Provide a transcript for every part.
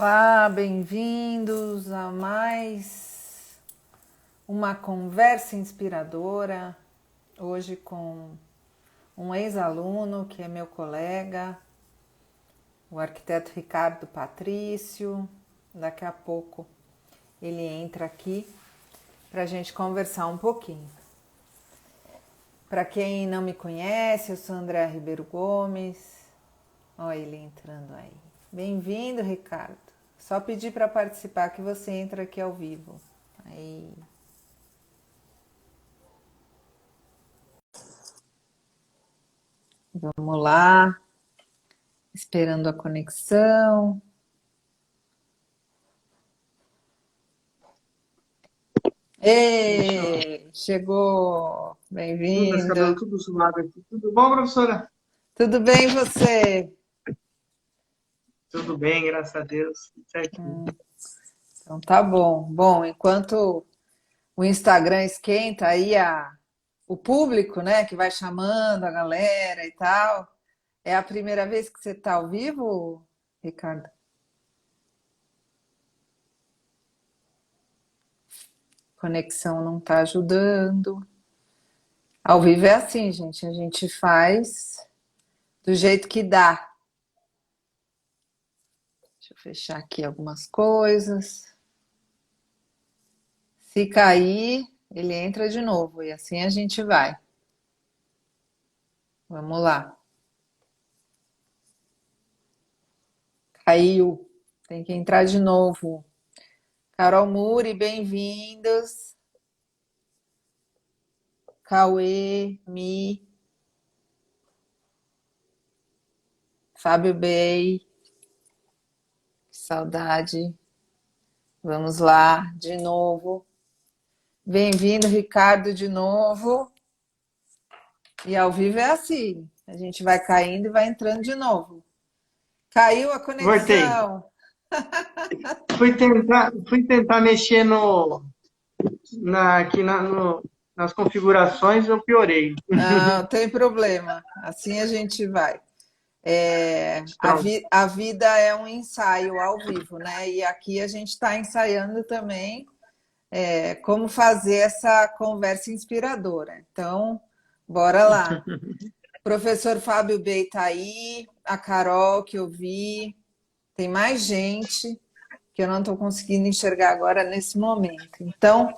Olá, bem-vindos a mais uma conversa inspiradora. Hoje com um ex-aluno que é meu colega, o arquiteto Ricardo Patrício. Daqui a pouco ele entra aqui para a gente conversar um pouquinho. Para quem não me conhece, eu sou Andréa Ribeiro Gomes. Olha ele entrando aí. Bem-vindo, Ricardo. Só pedir para participar que você entra aqui ao vivo. Aí. Vamos lá. Esperando a conexão. Ei, chegou. Esse cabelo Bem-vindo. tudo zoado aqui. Tudo bom, professora? Tudo bem você? Tudo bem, graças a Deus. Certinho. Então tá bom. Bom, enquanto o Instagram esquenta aí o público, né, que vai chamando a galera e tal. É a primeira vez que você está ao vivo, Ricardo? Conexão não está ajudando. Ao vivo é assim, gente. A gente faz do jeito que dá. Deixa eu fechar aqui algumas coisas. Se cair, ele entra de novo. E assim a gente vai. Vamos lá. Caiu. Tem que entrar de novo. Carol Muri, bem-vindos. Cauê, Mi, Fábio Bey. Que saudade. Vamos lá, de novo. Bem-vindo, Ricardo, de novo. E ao vivo é assim. A gente vai caindo e vai entrando de novo. Caiu a Voltei. conexão. Fui tentar mexer nas configurações, eu piorei. Não, tem problema. Assim a gente vai. Pronto. A vida é um ensaio ao vivo, né? E aqui a gente está ensaiando também como fazer essa conversa inspiradora. Então, bora lá. Professor Fábio Bey está aí, a Carol que eu vi, tem mais gente que eu não estou conseguindo enxergar agora nesse momento. Então,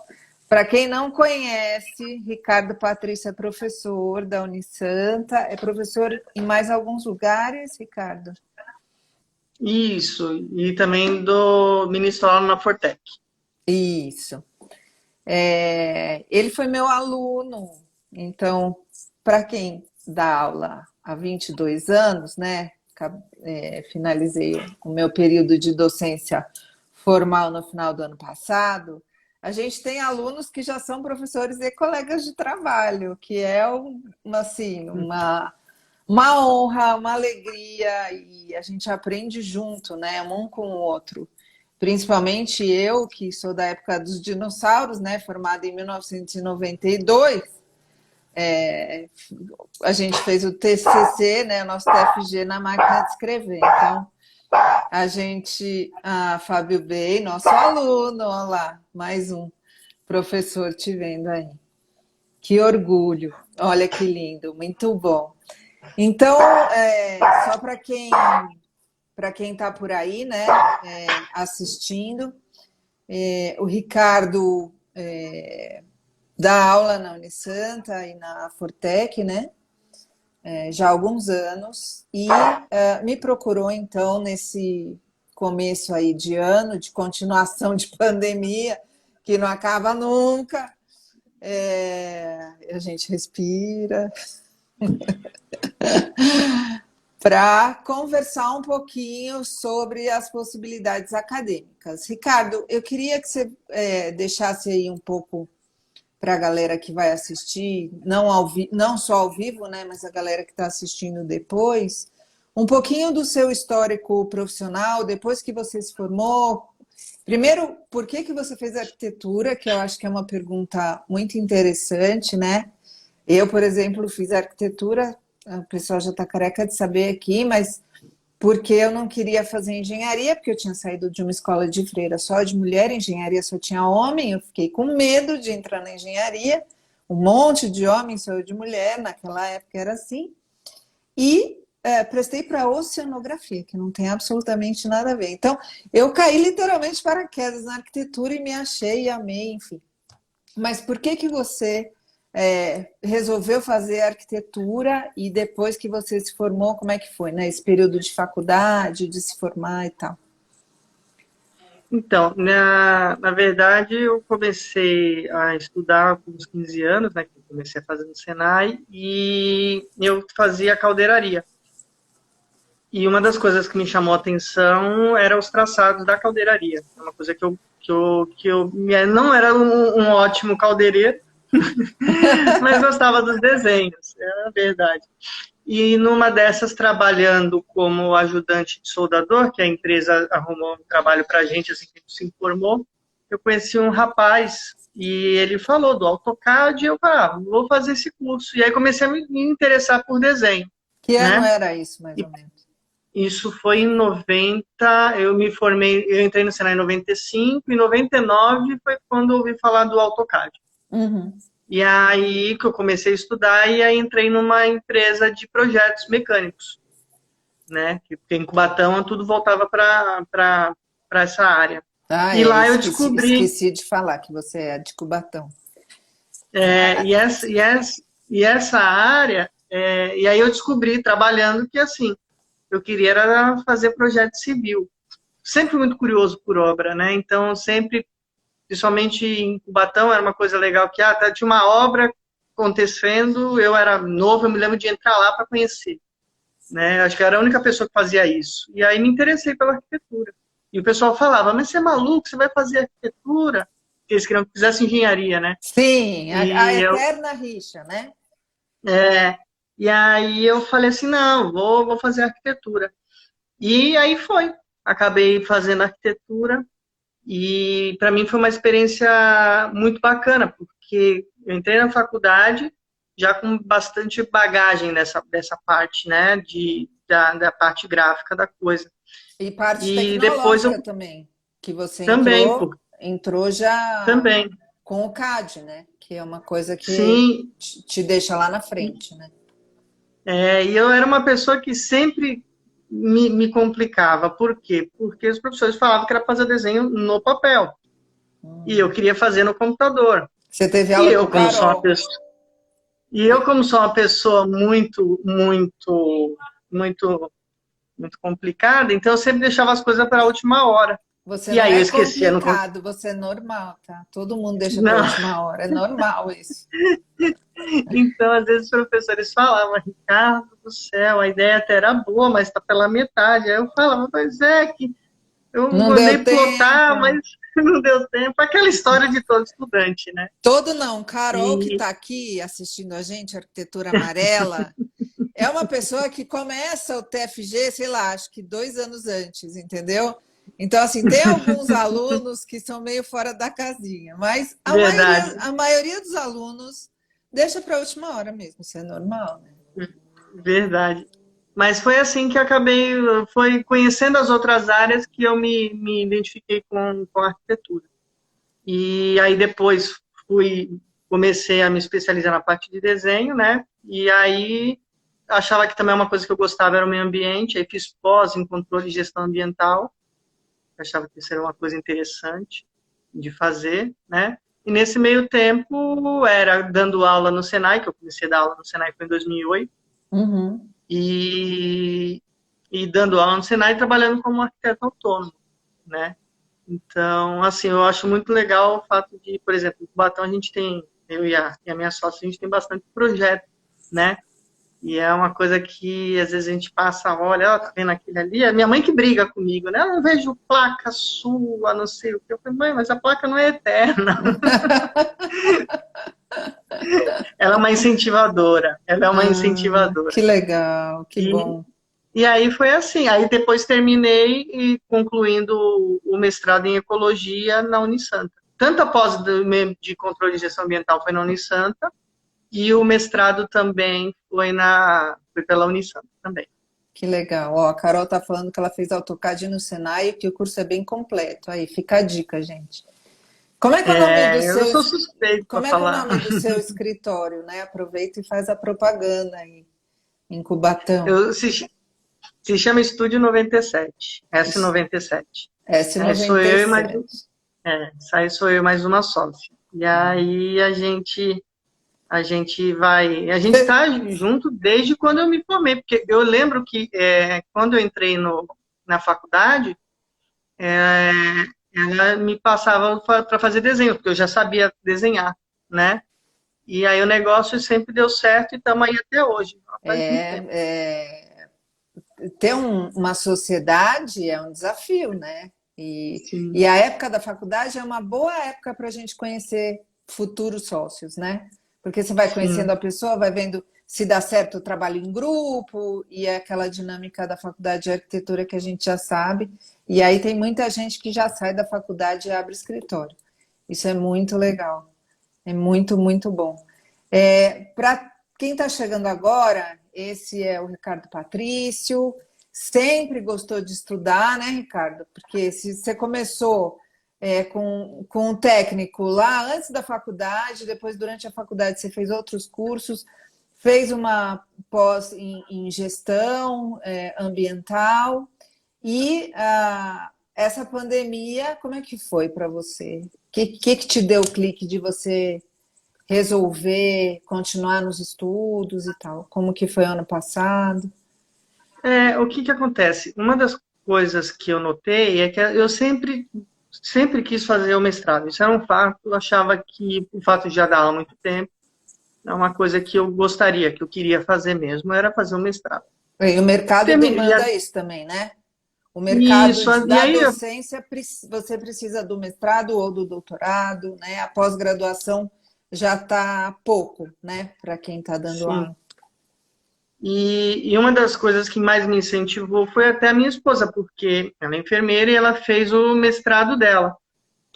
para quem não conhece, Ricardo Patrício é professor da Unisanta, é professor em mais alguns lugares, Ricardo? Isso. E também do ministro na Fortec. Isso. Ele foi meu aluno, então, para quem dá aula há 22 anos, né? Finalizei o meu período de docência formal no final do ano passado. A gente tem alunos que já são professores e colegas de trabalho, que é uma honra, uma alegria, e a gente aprende junto, né? Um com o outro. Principalmente eu, que sou da época dos dinossauros, né? Formada em 1992, a gente fez o TCC, né? O nosso TFG na máquina de escrever. Então, Fábio Bey, nosso aluno, olha lá, mais um professor te vendo aí. Que orgulho, olha que lindo, muito bom. Então, só para quem está por aí, né, assistindo, o Ricardo dá aula na Unisanta e na Fortec, né, já há alguns anos, e me procurou, então, nesse começo aí de ano, de continuação de pandemia, que não acaba nunca, a gente respira, para conversar um pouquinho sobre as possibilidades acadêmicas. Ricardo, eu queria que você deixasse aí um pouco para a galera que vai assistir, não só ao vivo, né, mas a galera que está assistindo depois, um pouquinho do seu histórico profissional, depois que você se formou. Primeiro, por que você fez arquitetura, que eu acho que é uma pergunta muito interessante, né? Eu, por exemplo, fiz arquitetura, o pessoal já está careca de saber aqui, mas porque eu não queria fazer engenharia, porque eu tinha saído de uma escola de freira só de mulher, engenharia só tinha homem, eu fiquei com medo de entrar na engenharia, um monte de homem, só eu de mulher, naquela época era assim, e prestei para oceanografia, que não tem absolutamente nada a ver. Então, eu caí literalmente de paraquedas na arquitetura e me achei e amei, enfim. Mas por que que você resolveu fazer arquitetura e depois que você se formou, como é que foi, né? Esse período de faculdade, de se formar e tal. Então, na verdade, eu comecei a estudar com uns 15 anos, né, que eu comecei a fazer no Senai, e eu fazia caldeiraria. E uma das coisas que me chamou a atenção era os traçados da caldeiraria. É uma coisa que eu não era um ótimo caldeireiro, mas gostava dos desenhos, é a verdade. E numa dessas, trabalhando como ajudante de soldador, que a empresa arrumou um trabalho para a gente assim que a gente se informou, eu conheci um rapaz e ele falou do AutoCAD e eu falei, vou fazer esse curso. E aí comecei a me interessar por desenho, Que ano né? era isso, mais E ou menos? isso foi em 90, eu me formei, eu entrei no Senai em 95, em 99 foi quando eu ouvi falar do AutoCAD. Uhum. E aí que eu comecei a estudar e aí entrei numa empresa de projetos mecânicos, né? Porque em Cubatão tudo voltava para essa área. Ah, E lá eu esqueci, descobri, esqueci de falar que você é de Cubatão. é, e, essa, e, essa, e essa área, e aí eu descobri trabalhando que assim, eu queria era fazer projeto civil. Sempre muito curioso por obra, né? Então sempre, principalmente em Cubatão, era uma coisa legal que tinha uma obra acontecendo, eu era novo, eu me lembro de entrar lá para conhecer. Né? Acho que eu era a única pessoa que fazia isso. E aí me interessei pela arquitetura. E o pessoal falava, mas você é maluco, você vai fazer arquitetura? Porque eles queriam que fizesse engenharia, né? Sim, a E eu, eterna rixa, né? é, e aí eu falei assim, não, vou fazer arquitetura. E aí foi. Acabei fazendo arquitetura e para mim foi uma experiência muito bacana, porque eu entrei na faculdade já com bastante bagagem dessa parte, né, da parte gráfica da coisa. E parte E depois eu tecnológica também, que você também, entrou já também, com o CAD, né? Que é uma coisa que sim. te deixa lá na frente, né? E eu era uma pessoa que sempre me complicava. Por quê? Porque os professores falavam que era fazer desenho no papel. E eu queria fazer no computador. Você teve E aula com eu, como sou uma Carol. pessoa, e eu, como sou uma pessoa muito, muito complicada, então eu sempre deixava as coisas para a última hora. Você E não aí eu é esquecia no computador. complicado, você é normal, tá? Todo mundo deixa para a Não. última hora, é normal isso. Então, às vezes, os professores falavam, Ricardo do céu, a ideia até era boa, mas está pela metade. Aí eu falava, mas é que eu Não mandei deu plotar, tempo. mas não deu tempo. Aquela história de todo estudante, né? Todo não. Carol, que E está aqui assistindo a gente, Arquitetura Amarela, é uma pessoa que começa o TFG, sei lá, acho que 2 anos antes, entendeu? Então, assim, tem alguns alunos que são meio fora da casinha, mas verdade, a maioria dos alunos deixa para a última hora mesmo, isso é normal, né? verdade. Mas foi assim que eu acabei, foi conhecendo as outras áreas que eu me identifiquei com a arquitetura. E aí depois comecei a me especializar na parte de desenho, né? E aí achava que também uma coisa que eu gostava era o meio ambiente, aí fiz pós em controle e gestão ambiental, achava que isso era uma coisa interessante de fazer, né? E nesse meio tempo era dando aula no Senai, que eu comecei a dar aula no Senai foi em 2008, Uhum. e dando aula no Senai e trabalhando como arquiteto autônomo, né? Então, assim, eu acho muito legal o fato de, por exemplo, em Cubatão a gente tem, eu e a minha sócia, a gente tem bastante projeto, né? E é uma coisa que às vezes a gente passa, olha, ó, tá vendo aquele ali? É minha mãe que briga comigo, né? Eu não vejo placa sua, não sei o que. Eu falei, mãe, mas a placa não é eterna. Ela é uma incentivadora. Ela é uma Ah, incentivadora. que legal, que E, bom. e aí foi assim. Aí depois terminei e concluindo o mestrado em ecologia na Unisanta. Tanto a pós de controle de gestão ambiental foi na Unisanta, e o mestrado também foi pela Unisanta também. Que legal. Ó, a Carol tá falando que ela fez AutoCAD no Senai e que o curso é bem completo. Aí, fica a dica, gente. Como é que é o nome do Eu seu, sou suspeito para como é que é o falar. nome do seu escritório, né? Aproveita e faz a propaganda aí, em Cubatão. Eu, se chama Estúdio 97, S97. Aí sou eu e mais, S97. aí sou eu e mais uma sócia. E aí a gente está junto desde quando eu me formei, porque eu lembro que quando eu entrei na faculdade, é, ela me passava para fazer desenho, porque eu já sabia desenhar, né? E aí o negócio sempre deu certo e estamos aí até hoje. Faz muito tempo. Ter uma sociedade é um desafio, né? E Sim, a época da faculdade é uma boa época para a gente conhecer futuros sócios, né? Porque você vai conhecendo sim, a pessoa, vai vendo se dá certo o trabalho em grupo, e é aquela dinâmica da faculdade de arquitetura que a gente já sabe. E aí tem muita gente que já sai da faculdade e abre escritório. Isso é muito legal. É muito, muito bom. Para quem está chegando agora, esse é o Ricardo Patrício. Sempre gostou de estudar, né, Ricardo? Porque se você começou com um técnico lá antes da faculdade, depois, durante a faculdade, você fez outros cursos, fez uma pós em gestão ambiental. E essa pandemia, como é que foi para você? O que te deu o clique de você resolver continuar nos estudos e tal? Como que foi ano passado? O que que acontece? Uma das coisas que eu notei é que eu sempre quis fazer o mestrado. Isso era um fato. Eu achava que o fato de já dar aula há muito tempo é uma coisa que eu gostaria, que eu queria fazer mesmo, era fazer o mestrado. E o mercado E demanda isso também, né? O mercado isso, e da aí, docência, você precisa do mestrado ou do doutorado, né? A pós-graduação já está pouco, né? Para quem está dando sim. aula. E uma das coisas que mais me incentivou foi até a minha esposa, porque ela é enfermeira e ela fez o mestrado dela,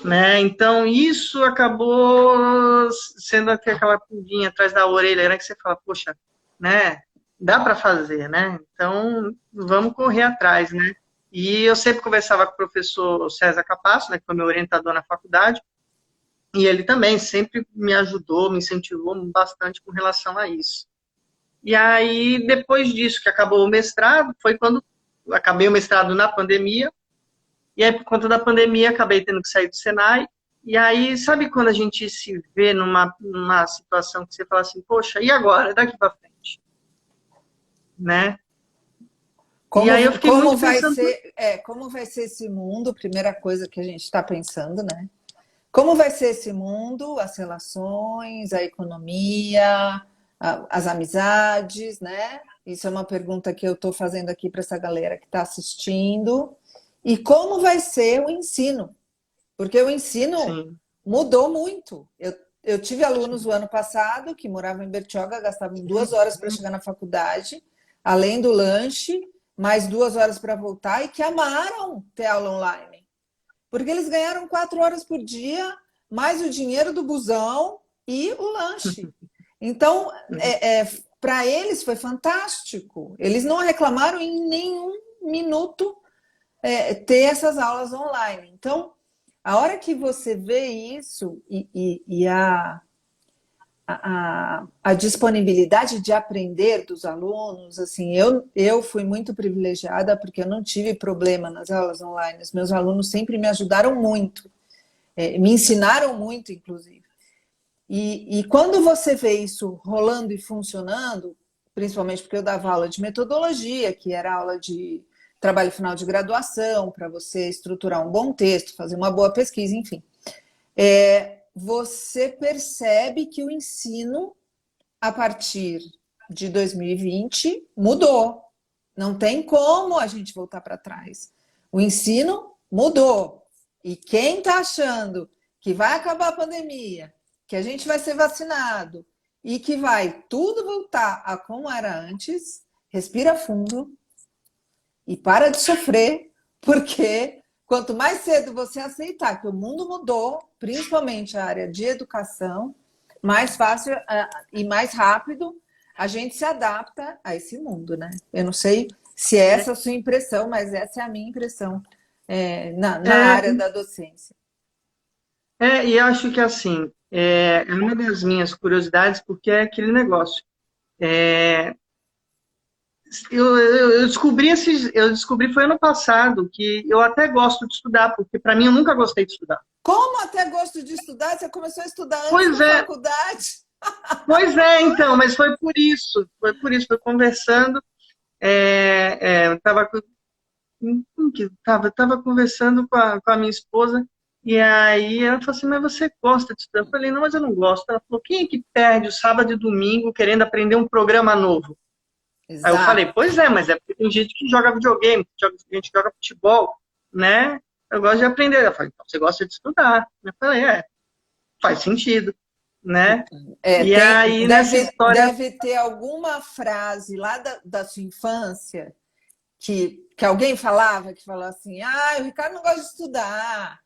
né? Então, isso acabou sendo aquela pulguinha atrás da orelha, né? Que você fala, poxa, né? Dá para fazer, né? Então, vamos correr atrás, né? E eu sempre conversava com o professor César Capasso, né? Que foi meu orientador na faculdade, e ele também sempre me ajudou, me incentivou bastante com relação a isso. E aí, depois disso que acabou o mestrado, foi quando eu acabei o mestrado na pandemia, e aí, por conta da pandemia, acabei tendo que sair do Senai. E aí, sabe quando a gente se vê numa situação que você fala assim, poxa, e agora? Daqui para frente, né? E aí eu fiquei muito pensando, Como vai ser esse mundo? Primeira coisa que a gente está pensando, né? Como vai ser esse mundo, as relações, a economia, as amizades, né? Isso é uma pergunta que eu estou fazendo aqui para essa galera que está assistindo. E como vai ser o ensino? Porque o ensino sim, mudou muito. Eu tive alunos o ano passado que moravam em Bertioga, gastavam 2 horas para chegar na faculdade, além do lanche, mais 2 horas para voltar, e que amaram ter aula online. Porque eles ganharam 4 horas por dia, mais o dinheiro do busão e o lanche. Então, para eles foi fantástico. Eles não reclamaram em nenhum minuto ter essas aulas online. Então, a hora que você vê isso e a disponibilidade de aprender dos alunos, assim, eu fui muito privilegiada porque eu não tive problema nas aulas online. Os meus alunos sempre me ajudaram muito, me ensinaram muito, inclusive. E quando você vê isso rolando e funcionando, principalmente porque eu dava aula de metodologia, que era aula de trabalho final de graduação, para você estruturar um bom texto, fazer uma boa pesquisa, enfim. Você percebe que o ensino, a partir de 2020, mudou. Não tem como a gente voltar para trás. O ensino mudou. E quem está achando que vai acabar a pandemia, que a gente vai ser vacinado e que vai tudo voltar a como era antes, respira fundo e para de sofrer, porque quanto mais cedo você aceitar que o mundo mudou, principalmente a área de educação, mais fácil e mais rápido a gente se adapta a esse mundo, né? Eu não sei se é essa a sua impressão, mas essa é a minha impressão na É, área da docência. e acho que assim, é uma das minhas curiosidades, porque é aquele negócio. É, eu descobri foi ano passado que eu até gosto de estudar, porque para mim eu nunca gostei de estudar. Como até gosto de estudar? Você começou a estudar antes Pois da é, faculdade? pois é, então, mas foi conversando, eu tava conversando com a minha esposa, e aí ela falou assim, mas você gosta de estudar? Eu falei, não, mas eu não gosto. Ela falou, quem é que perde o sábado e domingo querendo aprender um programa novo? Aí eu falei, Exato. pois é, mas é porque tem gente que joga videogame, gente que joga futebol, né? Eu gosto de aprender. Ela falou, então você gosta de estudar. Eu falei, faz sentido, né? E aí, nessa história, Deve ter alguma frase lá da sua infância que alguém falava, que falava assim, o Ricardo não gosta de estudar,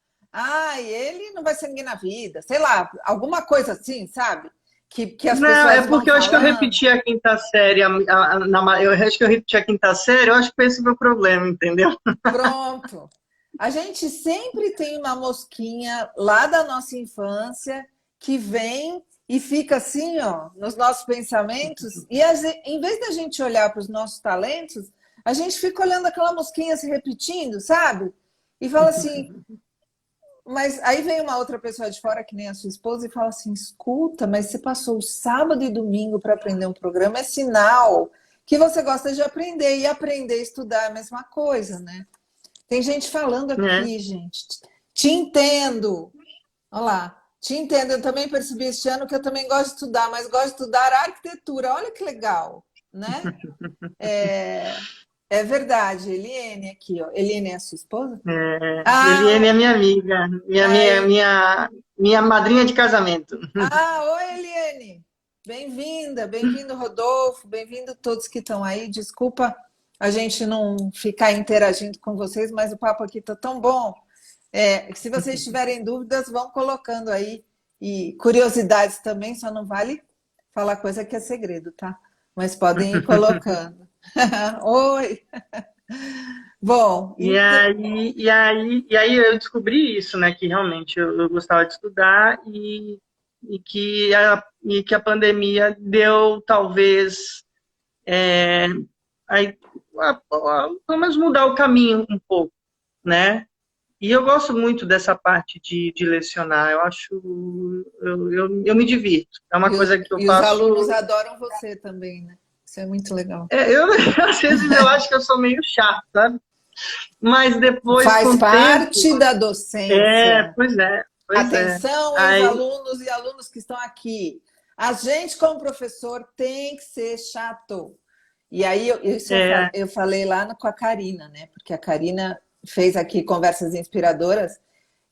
ele não vai ser ninguém na vida, sei lá, alguma coisa assim, sabe? Que as não, é pessoas vão porque eu acho que eu falando. repeti a quinta série, eu acho que eu repeti a quinta série, eu acho que foi esse o meu problema, entendeu? Pronto. A gente sempre tem uma mosquinha lá da nossa infância que vem e fica assim, ó, nos nossos pensamentos, e em vez da gente olhar para os nossos talentos, a gente fica olhando aquela mosquinha se repetindo, sabe? E fala assim, mas aí vem uma outra pessoa de fora, que nem a sua esposa, e fala assim: escuta, mas você passou o sábado e domingo para aprender um programa, é sinal que você gosta de aprender, e aprender a estudar é a mesma coisa, né? Tem gente falando Né? aqui, gente. Te entendo. Olha lá. Te entendo. Eu também percebi este ano que eu também gosto de estudar, mas gosto de estudar arquitetura. Olha que legal, né? É, é verdade. Eliane aqui, ó. Eliane é a sua esposa? Eliane Ah, é minha amiga, ai, minha madrinha de casamento. oi, Eliane. Bem-vinda, bem-vindo, Rodolfo, bem-vindo todos que estão aí. Desculpa a gente não ficar interagindo com vocês, mas o papo aqui está tão bom. Se vocês tiverem dúvidas, vão colocando aí. E curiosidades também, só não vale falar coisa que é segredo, tá? Mas podem ir colocando. Oi! Bom, então, E aí eu descobri isso, né? Que realmente eu gostava de estudar e que a pandemia deu talvez aí, pelo menos mudar o caminho um pouco, né? E eu gosto muito dessa parte de lecionar. Eu acho, eu me divirto. É uma coisa que eu e os alunos faço. adoram você também, né? Isso é muito legal. Às vezes eu acho que eu sou meio chato, sabe? Mas depois, com Faz o tempo, parte da docência. pois é, pois é. Atenção, Aí, ex-alunos e alunos que estão aqui. A gente, como professor, tem que ser chato. E aí, é, eu falei lá com a Karina, né? Porque a Karina fez aqui conversas inspiradoras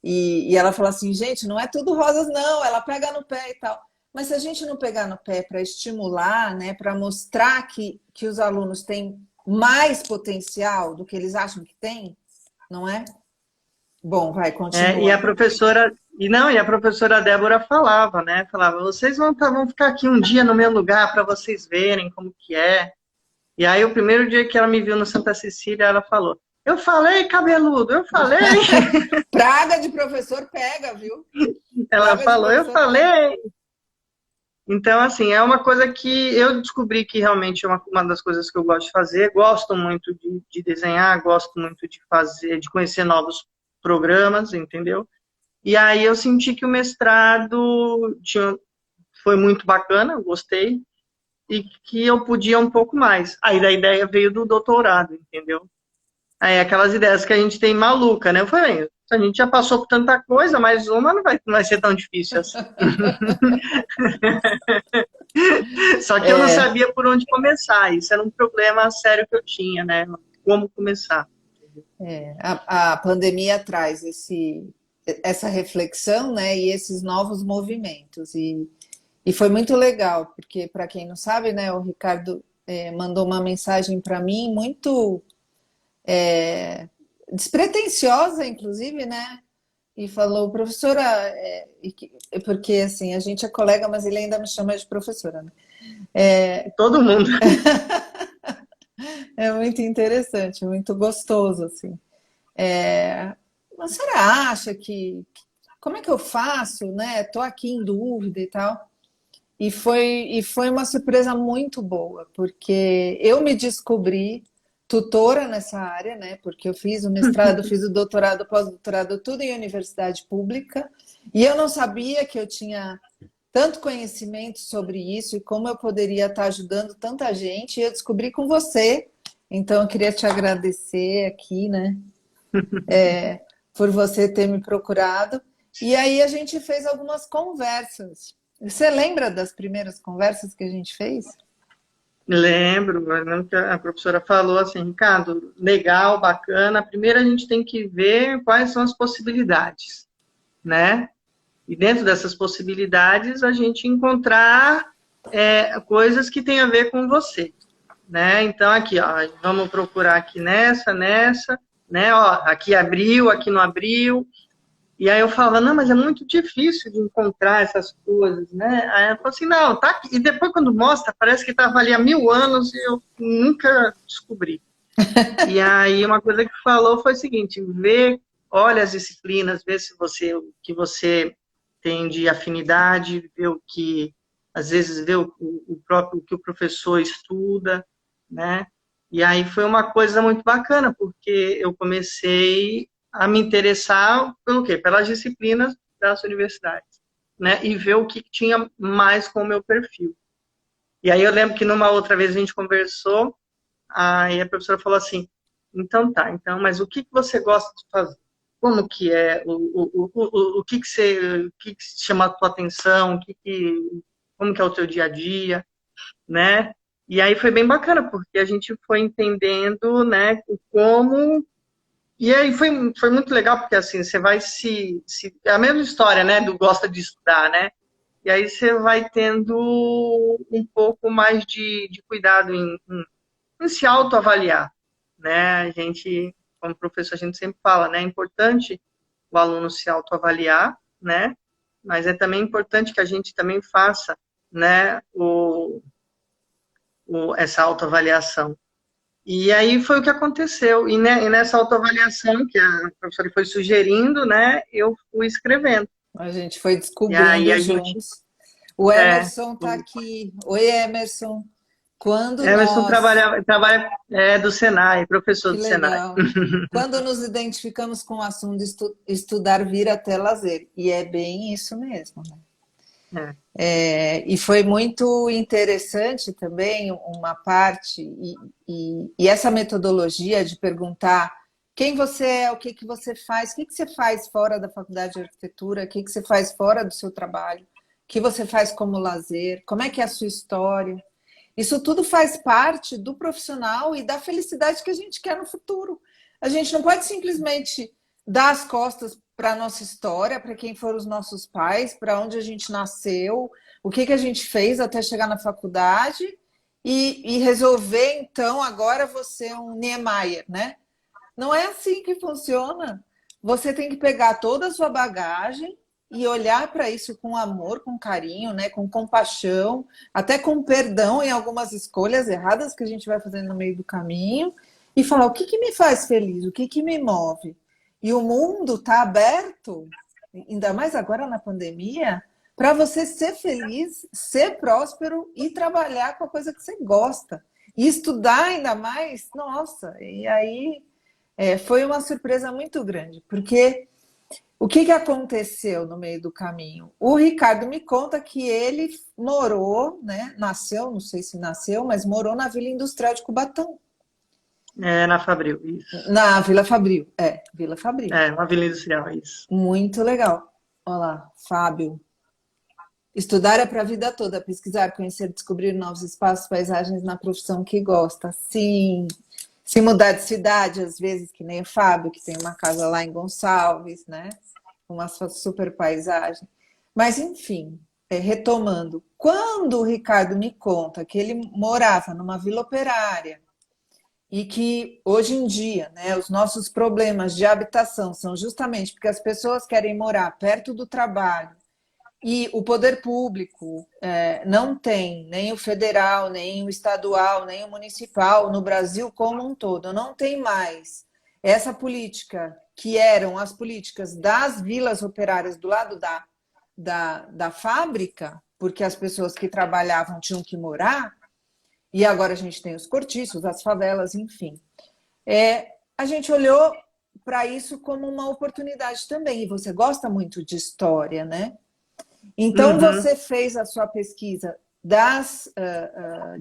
e ela falou assim: gente, não é tudo rosas, não. Ela pega no pé e tal. Mas se a gente não pegar no pé para estimular, né? Para mostrar que os alunos têm mais potencial do que eles acham que têm, não é? Bom, vai, e continua. a professora Débora falava, né? Falava, vocês vão ficar aqui um dia no meu lugar para vocês verem como que é. E aí, o primeiro dia que ela me viu no Santa Cecília, ela falou: eu falei, cabeludo, eu falei. Praga de professor pega, viu? Ela Praga de falou, eu professor pega. falei. Então, assim, é uma coisa que eu descobri que realmente é uma das coisas que eu gosto de fazer. Gosto muito de desenhar, gosto muito de fazer, de conhecer novos programas, entendeu? E aí eu senti que o mestrado foi muito bacana, eu gostei, e que eu podia um pouco mais. Aí a ideia veio do doutorado, entendeu? Aí aquelas ideias que a gente tem maluca, né? Eu falei, a gente já passou por tanta coisa, mas uma não vai ser tão difícil assim. Só que eu não É, sabia por onde começar. Isso era um problema sério que eu tinha, né? Como começar. a pandemia traz essa reflexão, né, e esses novos movimentos. E foi muito legal, porque, para quem não sabe, né, o Ricardo mandou uma mensagem para mim muito despretensiosa, inclusive, né? E falou, professora, porque assim, a gente é colega, mas ele ainda me chama de professora, né? Todo mundo. É muito interessante, muito gostoso, assim. Mas você acha como é que eu faço, né? Tô aqui em dúvida e tal. E foi uma surpresa muito boa, porque eu me descobri tutora nessa área, né? Porque eu fiz o mestrado, fiz o doutorado, o pós-doutorado, tudo em universidade pública, e eu não sabia que eu tinha tanto conhecimento sobre isso e como eu poderia estar ajudando tanta gente, e eu descobri com você. Então, eu queria te agradecer aqui, né? Por você ter me procurado. E aí a gente fez algumas conversas. Você lembra das primeiras conversas que a gente fez? Eu lembro que a professora falou assim, Ricardo, legal, bacana. Primeiro a gente tem que ver quais são as possibilidades, né? E dentro dessas possibilidades a gente encontrar coisas que têm a ver com você, né? Então aqui, ó, vamos procurar aqui nessa, né? Ó, aqui abriu, aqui não abriu. E aí eu falava, não, mas é muito difícil de encontrar essas coisas, né? Aí ela falou assim, não, tá aqui. E depois quando mostra, parece que estava ali há 1000 anos e eu nunca descobri. E aí uma coisa que falou foi o seguinte, olha as disciplinas, vê se você, o que você tem de afinidade, vê o que, às vezes vê o próprio, o que o professor estuda, né? E aí foi uma coisa muito bacana, porque eu comecei a me interessar pelo quê? Pelas disciplinas das universidades, né? E ver o que tinha mais com o meu perfil. E aí eu lembro que numa outra vez a gente conversou, aí a professora falou assim, então tá, então, mas o que que você gosta de fazer? Como que é? O que que chama a tua atenção? Como que é o teu dia a dia, né? E aí foi bem bacana, porque a gente foi entendendo, né, o como... E aí foi muito legal, porque assim, você vai é a mesma história, né, do gosta de estudar, né? E aí você vai tendo um pouco mais de cuidado em se autoavaliar, né? A gente, como professor, a gente sempre fala, né? É importante o aluno se autoavaliar, né? Mas é também importante que a gente também faça, né? Essa autoavaliação. E aí foi o que aconteceu. E nessa autoavaliação que a professora foi sugerindo, né? Eu fui escrevendo. A gente foi E aí descobrindo a gente... juntos. O É, Emerson está aqui. Oi, Emerson. Quando Emerson nós trabalha do Senai, professor Que do Senai. legal. Quando nos identificamos com o assunto de estudar vira até lazer. E é bem isso mesmo, né? É. E foi muito interessante também uma parte, e essa metodologia de perguntar quem você é, o que, que você faz, o que, que você faz fora da faculdade de arquitetura, o que, que você faz fora do seu trabalho, o que você faz como lazer, como é que é a sua história. Isso tudo faz parte do profissional e da felicidade que a gente quer no futuro. A gente não pode simplesmente dar as costas para a nossa história, para quem foram os nossos pais, para onde a gente nasceu, o que, que a gente fez até chegar na faculdade e resolver, então, agora você um Niemeyer, né? Não é assim que funciona. Você tem que pegar toda a sua bagagem e olhar para isso com amor, com carinho, né? Com compaixão, até com perdão em algumas escolhas erradas que a gente vai fazendo no meio do caminho e falar o que, que me faz feliz, o que, que me move. E o mundo está aberto, ainda mais agora na pandemia, para você ser feliz, ser próspero e trabalhar com a coisa que você gosta. E estudar ainda mais, nossa, e aí foi uma surpresa muito grande, porque o que, que aconteceu no meio do caminho? O Ricardo me conta que ele morou, né? Nasceu, não sei se nasceu, mas morou na Vila Industrial de Cubatão. Na Fabril, isso. Na Vila Fabril, Vila Fabril. Uma vila industrial, isso. Muito legal. Olha lá, Fábio. Estudar é para a vida toda, pesquisar, conhecer, descobrir novos espaços, paisagens na profissão que gosta. Sim, se mudar de cidade, às vezes, que nem o Fábio, que tem uma casa lá em Gonçalves, né? Uma super paisagem. Mas, enfim, retomando, quando o Ricardo me conta que ele morava numa vila operária e que hoje em dia, né, os nossos problemas de habitação são justamente porque as pessoas querem morar perto do trabalho E o poder público não tem, nem o federal, nem o estadual, nem o municipal, no Brasil como um todo, não tem mais essa política, que eram as políticas das vilas operárias do lado da fábrica, porque as pessoas que trabalhavam tinham que morar, e agora a gente tem os cortiços, as favelas, enfim. A gente olhou para isso como uma oportunidade também, e você gosta muito de história, né? Então, você fez a sua pesquisa das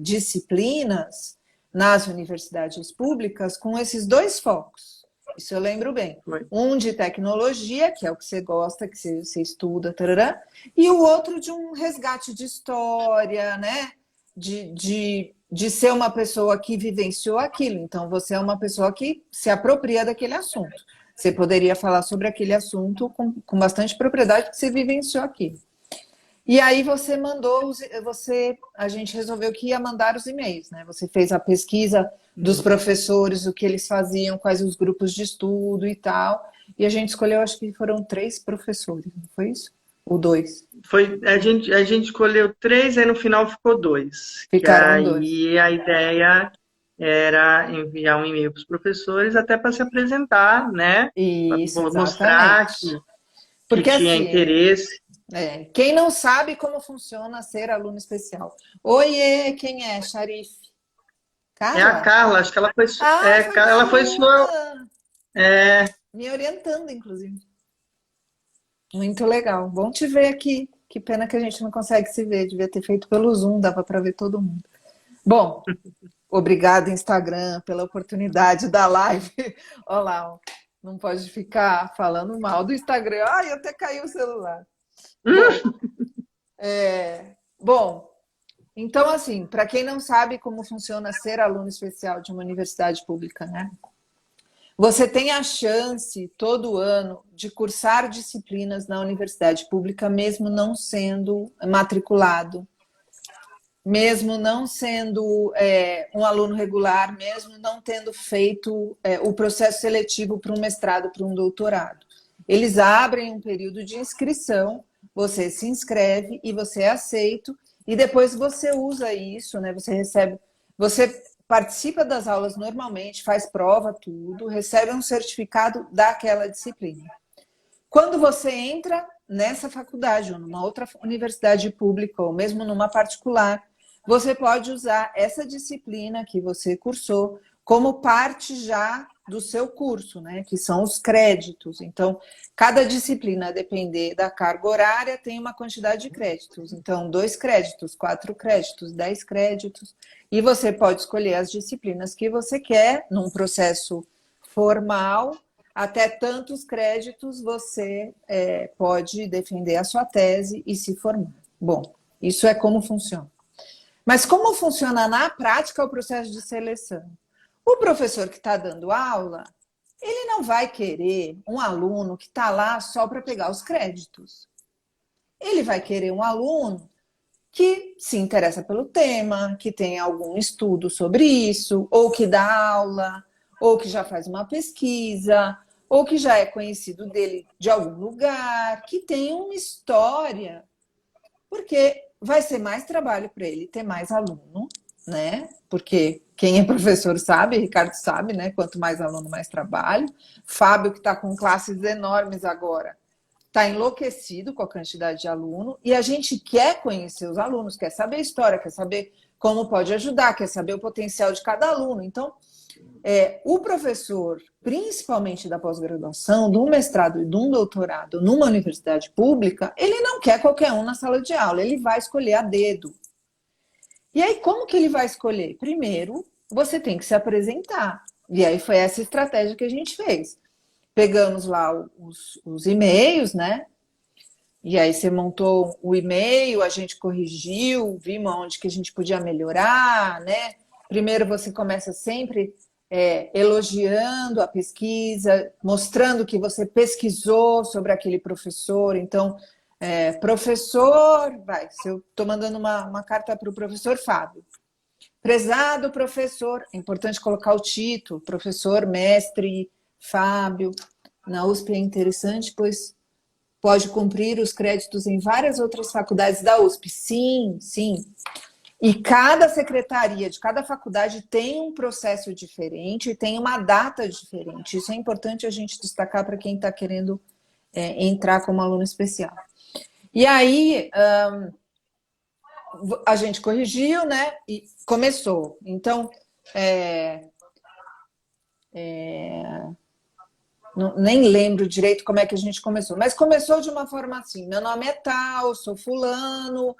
disciplinas nas universidades públicas com esses dois focos. Isso eu lembro bem. Um de tecnologia, que é o que você gosta, que você estuda, tarará, e o outro de um resgate de história, né? De ser uma pessoa que vivenciou aquilo. Então, você é uma pessoa que se apropria daquele assunto. Você poderia falar sobre aquele assunto com bastante propriedade, porque você vivenciou aquilo. E aí você mandou, a gente resolveu que ia mandar os e-mails, né? Você fez a pesquisa dos professores, o que eles faziam, quais os grupos de estudo e tal. E a gente escolheu, acho que foram 3 professores, não foi isso? Ou 2? A gente escolheu 3, aí no final ficou 2. Ficaram 2. Aí a ideia era enviar um e-mail para os professores até para se apresentar, né? Isso, Para mostrar que porque tinha assim, interesse. quem não sabe como funciona ser aluno especial. Oiê, quem é? Sharif? É a Carla? Carla, acho que ela foi, Foi minha ela foi sua. aluna, me orientando, inclusive. Muito legal. Bom te ver aqui. Que pena que a gente não consegue se ver. Devia ter feito pelo Zoom, dava para ver todo mundo. Bom, obrigada, Instagram, pela oportunidade da live. Olha lá, ó. Não pode ficar falando mal do Instagram. Ai, até caiu o celular. Bom, então, assim, para quem não sabe como funciona ser aluno especial de uma universidade pública, né? Você tem a chance, todo ano, de cursar disciplinas na universidade pública, mesmo não sendo matriculado, mesmo não sendo um aluno regular, mesmo não tendo feito o processo seletivo para um mestrado, para um doutorado. Eles abrem um período de inscrição, você se inscreve e você é aceito, e depois você usa isso, né? Você participa das aulas normalmente, faz prova, tudo, recebe um certificado daquela disciplina. Quando você entra nessa faculdade, ou numa outra universidade pública, ou mesmo numa particular, você pode usar essa disciplina que você cursou como parte já do seu curso, né? Que são os créditos. Então, cada disciplina, a depender da carga horária, tem uma quantidade de créditos. Então, 2 créditos, 4 créditos, 10 créditos. E você pode escolher as disciplinas que você quer, num processo formal, até tantos créditos você pode defender a sua tese e se formar. Bom, isso é como funciona. Mas como funciona na prática o processo de seleção? O professor que está dando aula, ele não vai querer um aluno que está lá só para pegar os créditos. Ele vai querer um aluno que se interessa pelo tema, que tem algum estudo sobre isso, ou que dá aula, ou que já faz uma pesquisa, ou que já é conhecido dele de algum lugar, que tem uma história, porque vai ser mais trabalho para ele ter mais aluno, né? Porque quem é professor sabe, Ricardo sabe, né? Quanto mais aluno, mais trabalho. Fábio, que está com classes enormes agora, está enlouquecido com a quantidade de aluno, e a gente quer conhecer os alunos, quer saber a história, quer saber como pode ajudar, quer saber o potencial de cada aluno. Então, o professor, principalmente da pós-graduação, de um mestrado e de um doutorado numa universidade pública, ele não quer qualquer um na sala de aula, ele vai escolher a dedo. E aí, como que ele vai escolher? Primeiro, você tem que se apresentar. E aí foi essa estratégia que a gente fez. Pegamos lá os e-mails, né? E aí você montou o e-mail, a gente corrigiu, vimos onde que a gente podia melhorar, né? Primeiro você começa sempre elogiando a pesquisa, mostrando que você pesquisou sobre aquele professor. Então, professor, se eu estou mandando uma carta para o professor Fábio. Prezado professor, é importante colocar o título, professor, mestre, Fábio. Na USP é interessante, pois pode cumprir os créditos em várias outras faculdades da USP. Sim, sim. E cada secretaria de cada faculdade tem um processo diferente e tem uma data diferente. Isso é importante a gente destacar para quem está querendo entrar como aluno especial. E aí, a gente corrigiu, né? E começou. Então, nem lembro direito como é que a gente começou, mas começou de uma forma assim: meu nome é tal, sou fulano,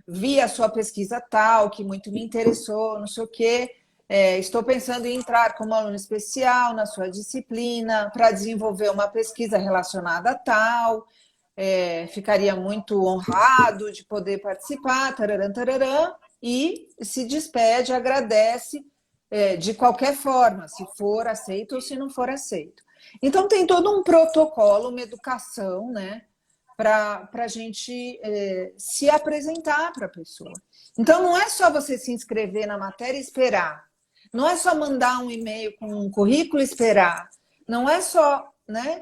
vi a sua pesquisa tal, que muito me interessou, não sei o quê, estou pensando em entrar como aluno especial na sua disciplina para desenvolver uma pesquisa relacionada a tal, ficaria muito honrado de poder participar, tararã, tararã, e se despede, agradece, de qualquer forma, se for aceito ou se não for aceito. Então, tem todo um protocolo, uma educação, né, para a gente se apresentar para a pessoa. Então, não é só você se inscrever na matéria e esperar. Não é só mandar um e-mail com um currículo e esperar. Não é só, né?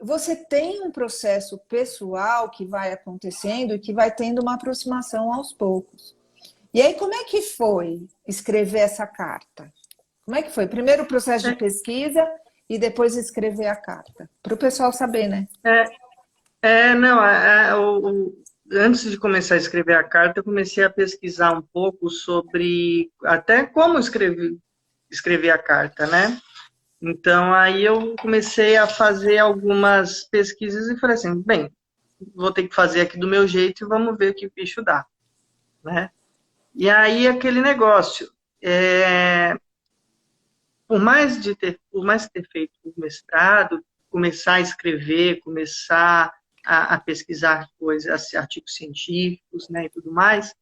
Você tem um processo pessoal que vai acontecendo e que vai tendo uma aproximação aos poucos. E aí, como é que foi escrever essa carta? Como é que foi? Primeiro o processo de pesquisa e depois escrever a carta. Para o pessoal saber, né? Não, antes de começar a escrever a carta, eu comecei a pesquisar um pouco sobre até como escrever a carta, né? Então, aí eu comecei a fazer algumas pesquisas e falei assim, bem, vou ter que fazer aqui do meu jeito e vamos ver o que o bicho dá, né? E aí, aquele negócio, por mais ter feito o mestrado, começar a escrever, começar a pesquisar coisas, artigos científicos, né, e tudo mais,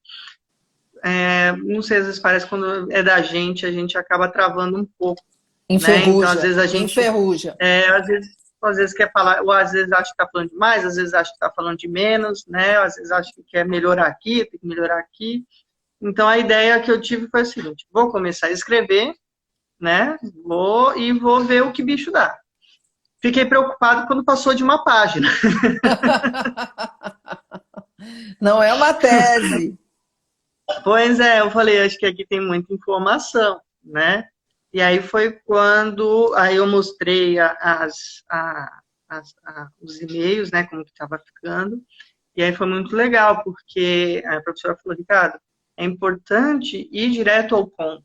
não sei, às vezes parece que quando é da gente, a gente acaba travando um pouco. Enferruja, né? Então, às vezes a gente enferruja. Às vezes quer falar, ou às vezes acha que está falando demais, às vezes acha que está falando de menos, né? Às vezes acha que quer melhorar aqui, tem que melhorar aqui. Então, a ideia que eu tive foi a seguinte: vou começar a escrever, né? Vou ver o que bicho dá. Fiquei preocupado quando passou de uma página. Não é uma tese. Pois é, eu falei, acho que aqui tem muita informação, né? E aí foi quando aí eu mostrei os e-mails, né, como que estava ficando. E aí foi muito legal, porque a professora falou, Ricardo, é importante ir direto ao ponto,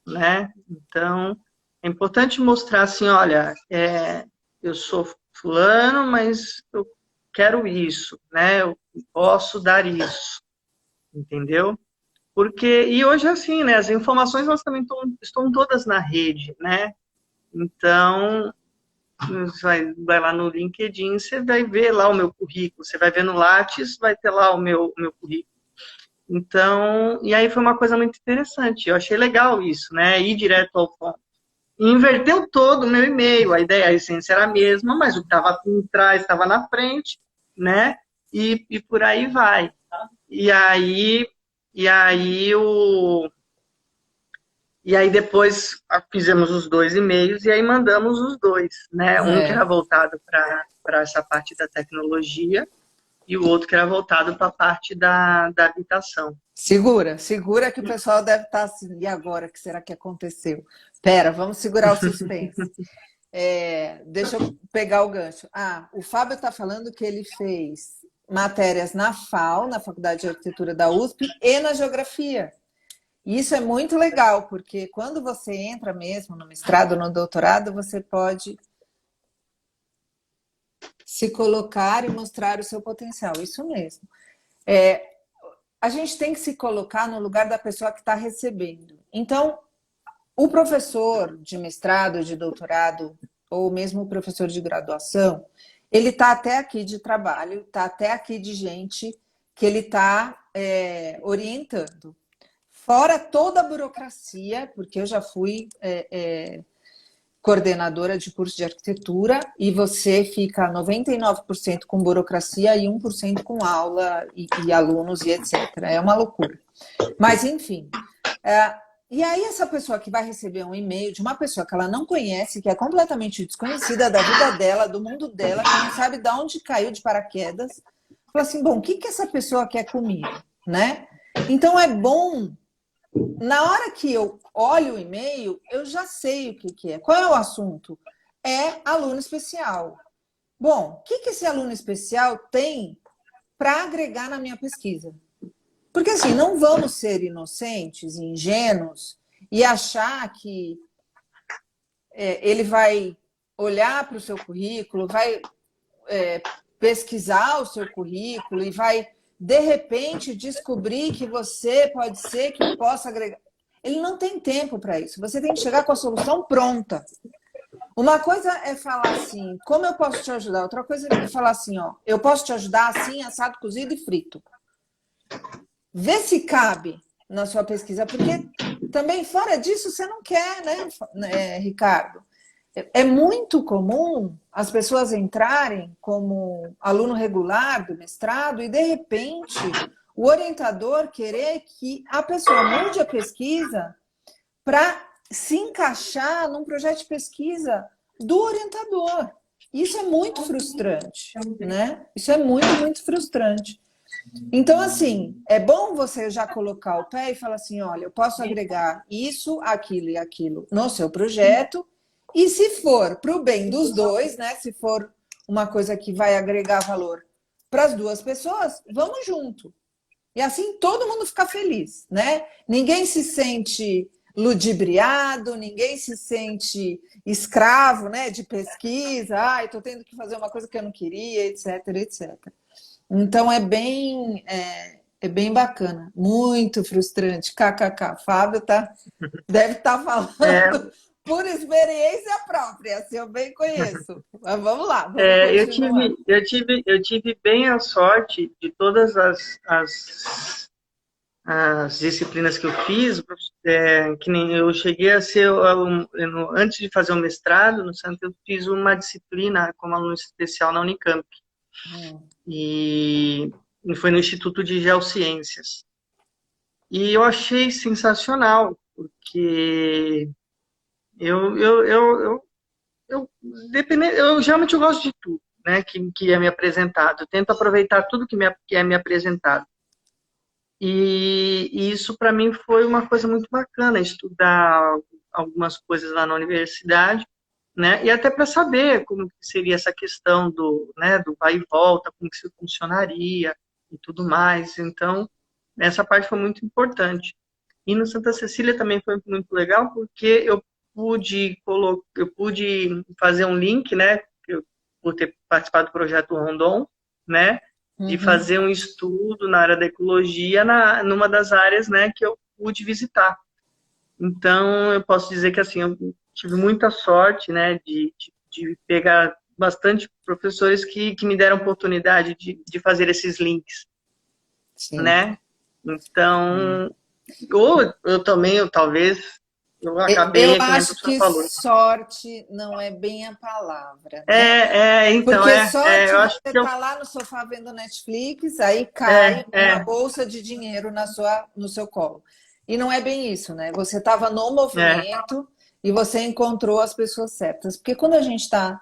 né? Então, é importante mostrar assim, olha, eu sou fulano, mas eu quero isso, né? Eu posso dar isso, entendeu? E hoje é assim, né? As informações elas também estão todas na rede, né? Então, você vai lá no LinkedIn, você vai ver lá o meu currículo, você vai ver no Lattes, vai ter lá o meu currículo. Então, e aí foi uma coisa muito interessante, eu achei legal isso, né? Ir direto ao ponto. E inverteu todo o meu e-mail, a essência era a mesma, mas o que estava por trás estava na frente, né? E por aí vai. E aí depois fizemos os dois e-mails e aí mandamos os dois, né? Um que era voltado para essa parte da tecnologia e o outro que era voltado para a parte da habitação. Segura que o pessoal deve estar assim, e agora, o que será que aconteceu? Pera, vamos segurar o suspense. Deixa eu pegar o gancho. O Fábio está falando que ele fez matérias na FAU, na Faculdade de Arquitetura da USP, e na Geografia. Isso é muito legal, porque quando você entra mesmo no mestrado, no doutorado, você pode se colocar e mostrar o seu potencial. Isso mesmo. A gente tem que se colocar no lugar da pessoa que está recebendo. Então, o professor de mestrado, de doutorado, ou mesmo o professor de graduação, ele está até aqui de trabalho, está até aqui de gente que ele está orientando. Fora toda a burocracia, porque eu já fui coordenadora de curso de arquitetura e você fica 99% com burocracia e 1% com aula e alunos e etc. É uma loucura. Mas, enfim, E aí essa pessoa que vai receber um e-mail de uma pessoa que ela não conhece, que é completamente desconhecida da vida dela, do mundo dela, que não sabe de onde caiu de paraquedas, fala assim, bom, o que essa pessoa quer comigo, né? Então é bom, na hora que eu olho o e-mail, eu já sei o que é. Qual é o assunto? É aluno especial. Bom, o que esse aluno especial tem para agregar na minha pesquisa? Porque assim, não vamos ser inocentes e ingênuos e achar que ele vai olhar para o seu currículo, vai pesquisar o seu currículo e vai, de repente, descobrir que você pode ser que possa agregar. Ele não tem tempo para isso. Você tem que chegar com a solução pronta. Uma coisa é falar assim, como eu posso te ajudar? Outra coisa é falar assim, ó, eu posso te ajudar assim, assado, cozido e frito. Vê se cabe na sua pesquisa, porque também fora disso você não quer, né, Ricardo? É muito comum as pessoas entrarem como aluno regular do mestrado e, de repente, o orientador querer que a pessoa mude a pesquisa para se encaixar num projeto de pesquisa do orientador. Isso é muito frustrante, né? Isso é muito, muito frustrante. Então, assim, é bom você já colocar o pé e falar assim, olha, eu posso agregar isso, aquilo e aquilo no seu projeto, e se for para o bem dos dois, né? Se for uma coisa que vai agregar valor para as duas pessoas, vamos junto. E assim todo mundo fica feliz, né? Ninguém se sente ludibriado, ninguém se sente escravo, né, de pesquisa, estou tendo que fazer uma coisa que eu não queria, etc, etc. Então é bem bacana, muito frustrante. KKK, Fábio deve estar falando por experiência própria, se eu bem conheço. Mas vamos lá, vamos continuar. Eu tive bem a sorte de todas as disciplinas que eu fiz, que nem eu cheguei a ser, antes de fazer o mestrado no Santos, eu fiz uma disciplina como aluno especial na Unicamp. E foi no Instituto de Geociências. E eu achei sensacional, porque eu geralmente eu gosto de tudo, né, que é me apresentado. Eu tento aproveitar tudo que é me apresentado. E isso, para mim, foi uma coisa muito bacana, estudar algumas coisas lá na universidade, né? E até para saber como que seria essa questão do vai e volta, como que isso funcionaria e tudo mais. Então, essa parte foi muito importante. E no Santa Cecília também foi muito legal, porque eu pude fazer um link, né? Por ter participado do projeto Rondon, né? De fazer um estudo na área da ecologia, numa das áreas, né, que eu pude visitar. Então, eu posso dizer que, assim, eu tive muita sorte, né, de pegar bastante professores que me deram oportunidade de fazer esses links, Sim. né? Então, ou eu também, eu acabei, eu acho que falou. sorte não é bem a palavra, né? Então, porque sorte eu acho você que tá lá no sofá vendo Netflix, aí cai uma bolsa de dinheiro no seu colo. E não é bem isso, né? Você estava no movimento e você encontrou as pessoas certas. Porque quando a gente está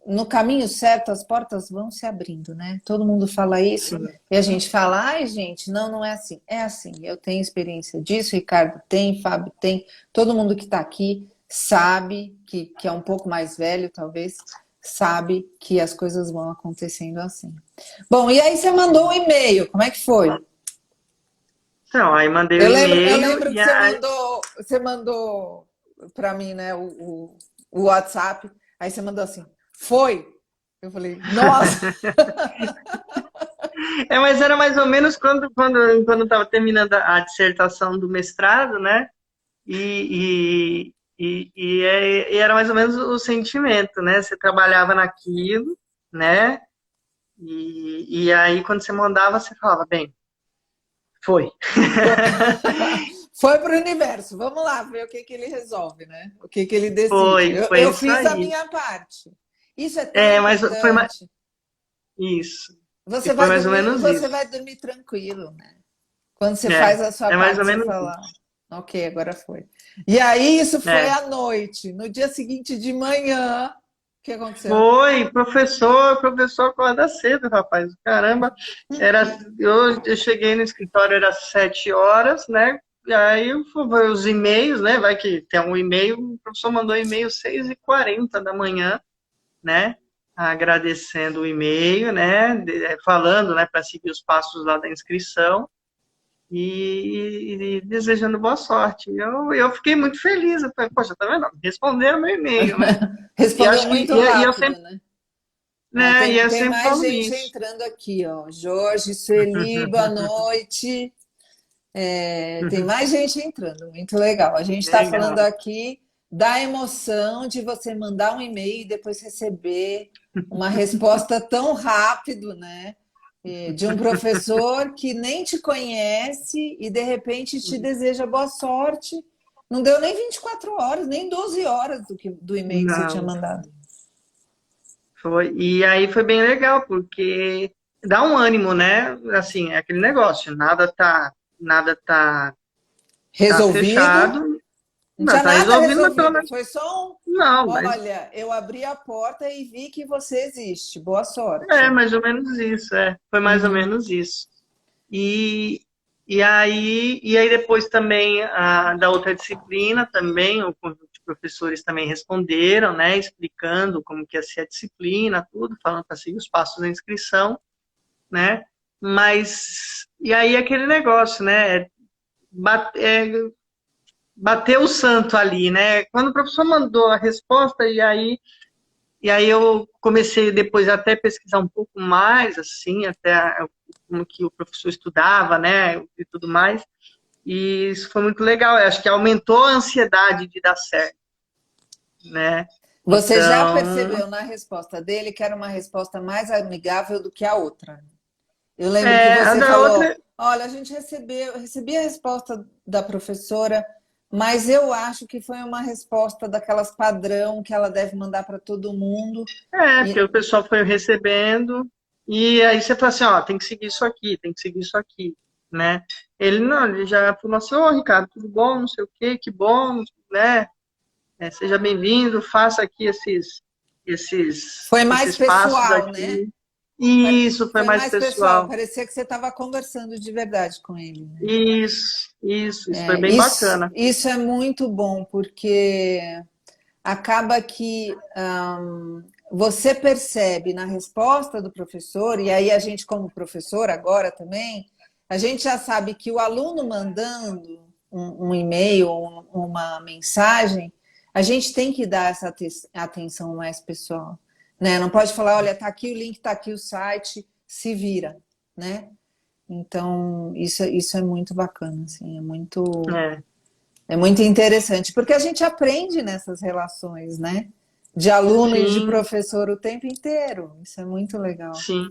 no caminho certo, as portas vão se abrindo, né? Todo mundo fala isso e a gente fala, ai, gente, não é assim. É assim, eu tenho experiência disso, Ricardo tem, Fábio tem, todo mundo que está aqui sabe, que é um pouco mais velho, talvez, sabe que as coisas vão acontecendo assim. Bom, e aí você mandou um e-mail, como é que foi? Então, aí mandei o e-mail. Eu lembro que você mandou para mim, né, o WhatsApp, aí você mandou assim, foi? Eu falei, nossa! Mas era mais ou menos quando eu estava terminando a dissertação do mestrado, né? E era mais ou menos o sentimento, né? Você trabalhava naquilo, né? E aí, quando você mandava, você falava, bem, foi. Foi para o universo. Vamos lá ver o que ele resolve, né? O que ele decide. Foi eu isso fiz aí. a minha parte. Isso é tão mas importante. Isso. Você mais ou menos isso. Você vai dormir tranquilo, né? Quando você faz a sua parte, mais ou você menos fala, isso. Ok, agora foi. E aí, isso foi É. à noite. No dia seguinte de manhã, o que aconteceu? Foi, professor acorda cedo, rapaz. Caramba, eu cheguei no escritório, era 7 horas, né? E aí foi os e-mails, né? Vai que tem um e-mail, o professor mandou e-mail 6h40 da manhã, né? Agradecendo o e-mail, né? Falando, né, para seguir os passos lá da inscrição e desejando boa sorte. Eu fiquei muito feliz. Eu falei, poxa, tá vendo? Responderam meu e-mail, né? E Respondeu acho que muito e eu rápido, sempre, né? Ó, né? E eu tem sempre mais falo gente isso. entrando aqui, ó. Jorge, Sueli, boa noite. Tem mais gente entrando, muito legal. A gente está falando Legal. aqui da emoção de você mandar um e-mail e depois receber uma resposta tão rápido, né? De um professor que nem te conhece e de repente te deseja boa sorte. Não deu nem 24 horas, nem 12 horas do e-mail que você tinha Não, mandado. foi. E aí foi bem legal, porque dá um ânimo, né? Assim, é aquele negócio, nada tá Resolvido? fechado, Não não tinha tá nada resolvido, mas pelo resolvido. menos Foi só um. não, mas Olha, eu abri a porta e vi que você existe. Boa é sorte. mais ou menos isso, foi mais ou Uhum. menos isso. E, e aí depois também da outra disciplina também, o conjunto de professores também responderam, né, explicando como que ia ser a disciplina, tudo, falando para seguir os passos da inscrição, né, mas, e aí aquele negócio, né, bater o santo ali, né, quando o professor mandou a resposta, e aí eu comecei depois até pesquisar um pouco mais, assim, até como que o professor estudava, né, e tudo mais. E isso foi muito legal. Eu acho que aumentou a ansiedade de dar certo, né? Você já Então, percebeu na resposta dele que era uma resposta mais amigável do que a outra. Eu lembro que a você da falou: outra, olha, a gente recebi a resposta da professora, mas eu acho que foi uma resposta daquelas padrão que ela deve mandar para todo mundo. porque E o pessoal foi recebendo, e aí você fala assim, ó, tem que seguir isso aqui, tem que seguir isso aqui, né? Ele não, ele já falou assim, ô Ricardo, tudo bom, não sei o quê, que bom, né? Seja bem-vindo, faça aqui esses, foi mais esses passos pessoal, né? aqui. E isso foi Foi mais mais pessoal. pessoal. Parecia que você estava conversando de verdade com ele, né? Isso foi bem Isso, bacana. isso é muito bom, porque acaba que você percebe na resposta do professor, e aí a gente, como professor, agora também, a gente já sabe que o aluno mandando um e-mail, uma mensagem, a gente tem que dar essa atenção mais pessoal. Né? Não pode falar, olha, tá aqui o link, tá aqui o site, se vira, né? Então, isso é muito bacana, assim, É, é muito interessante, porque a gente aprende nessas relações, né? De aluno e de sim, professor o tempo inteiro. Isso é muito legal. sim.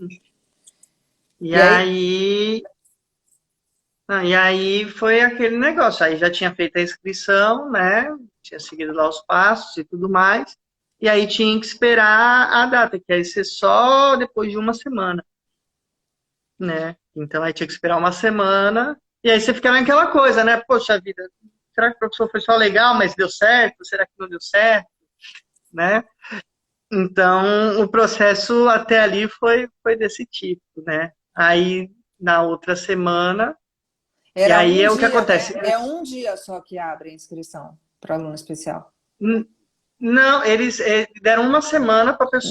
E E aí, aí, e aí foi aquele negócio. Aí já tinha feito a inscrição, né? Tinha seguido lá os passos e tudo mais. E aí tinha que esperar a data, que ia ser só depois de uma semana, né? Então aí tinha que esperar uma semana. E aí você fica naquela coisa, né? Poxa vida, será que o professor foi só legal, mas deu certo? Será que não deu certo? Né? Então, o processo até ali foi desse tipo, né? Aí, na outra semana, e era aí um é o que dia, acontece. né? É um dia só que abre a inscrição para aluno especial. Não, eles deram uma semana para as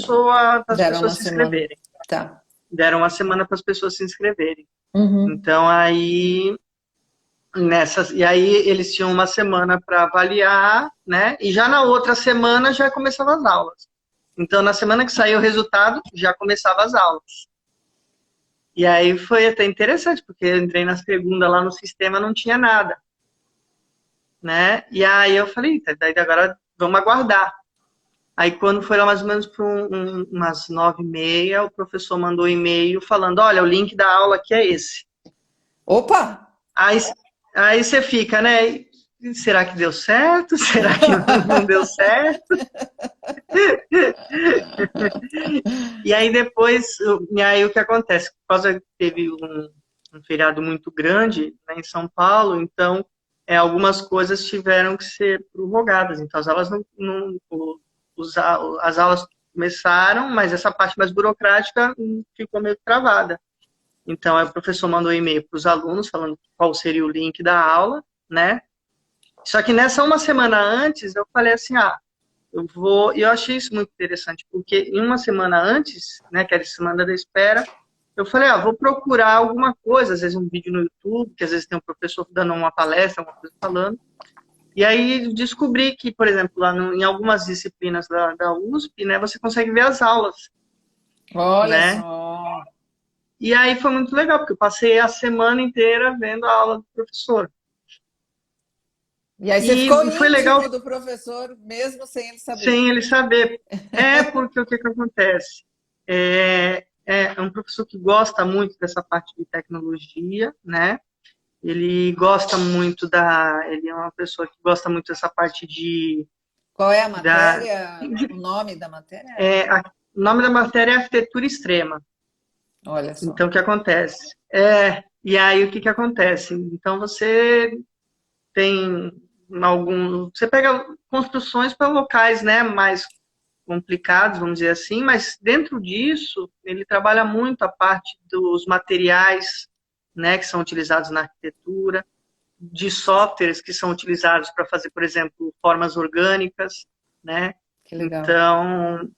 Deram pessoas uma se semana. inscreverem. Tá. Deram uma semana para as pessoas se inscreverem. Uhum. Então, aí, e aí eles tinham uma semana para avaliar, né? E já na outra semana já começavam as aulas. Então, na semana que saiu o resultado, já começavam as aulas. E aí foi até interessante, porque eu entrei na segunda lá no sistema, não tinha nada, né? E aí eu falei, daí agora vamos aguardar. Aí quando foi lá mais ou menos para umas 9h30, o professor mandou um e-mail falando, olha, o link da aula aqui é esse. Opa! Aí, aí você fica, né? Será que deu certo? Será que não deu certo? E aí depois, e aí o que acontece? Por causa que teve um feriado muito grande, né, em São Paulo, então algumas coisas tiveram que ser prorrogadas. Então, as aulas as aulas começaram, mas essa parte mais burocrática ficou meio travada. Então, aí o professor mandou um e-mail para os alunos falando qual seria o link da aula, né? Só que nessa uma semana antes, eu falei assim, e eu achei isso muito interessante, porque em uma semana antes, né, que era a semana da espera, eu falei, vou procurar alguma coisa, às vezes um vídeo no YouTube, que às vezes tem um professor dando uma palestra, alguma coisa falando. E aí descobri que, por exemplo, lá em algumas disciplinas da USP, né, você consegue ver as aulas, Olha né? só. E aí foi muito legal, porque eu passei a semana inteira vendo a aula do professor. E aí você ficou E foi legal íntimo do professor, mesmo sem ele saber. sem ele saber. Porque o que acontece? É um professor que gosta muito dessa parte de tecnologia, né? Ele gosta muito ele é uma pessoa que gosta muito dessa parte Qual é a matéria? O nome da matéria? O nome da matéria é arquitetura extrema. Olha só. Então, o que acontece? E aí, o que acontece? Então, você tem você pega construções para locais, né, mais complicados, vamos dizer assim, mas dentro disso, ele trabalha muito a parte dos materiais, né, que são utilizados na arquitetura, de softwares que são utilizados para fazer, por exemplo, formas orgânicas, né? Que legal. Então,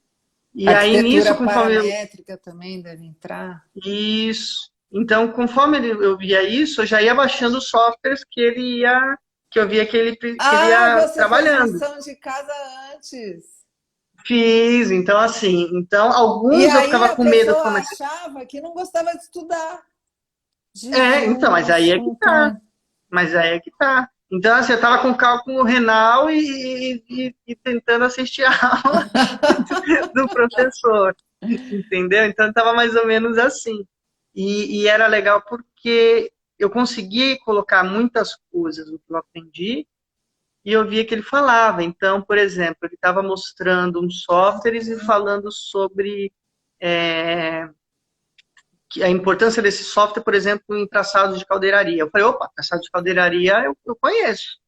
e aí Arquitetura nisso, conforme paramétrica também deve entrar. Isso. Então, conforme eu via isso, eu já ia baixando os softwares que eu via que ele ia Você fez trabalhando. lição de casa antes. Fiz, então E alguns eu aí ficava a com medo. pessoa achava que não gostava de estudar. Então, mas Jesus, aí é que como tá. pode? Mas aí é que tá. Então, assim, eu tava com cálculo renal e tentando assistir a aula do professor, entendeu? Então, tava mais ou menos assim. E era legal porque eu consegui colocar muitas coisas do que eu aprendi e eu via que ele falava. Então, por exemplo, ele estava mostrando uns softwares e falando sobre a importância desse software, por exemplo, em traçados de caldeiraria. Eu falei, opa, traçado de caldeiraria eu conheço,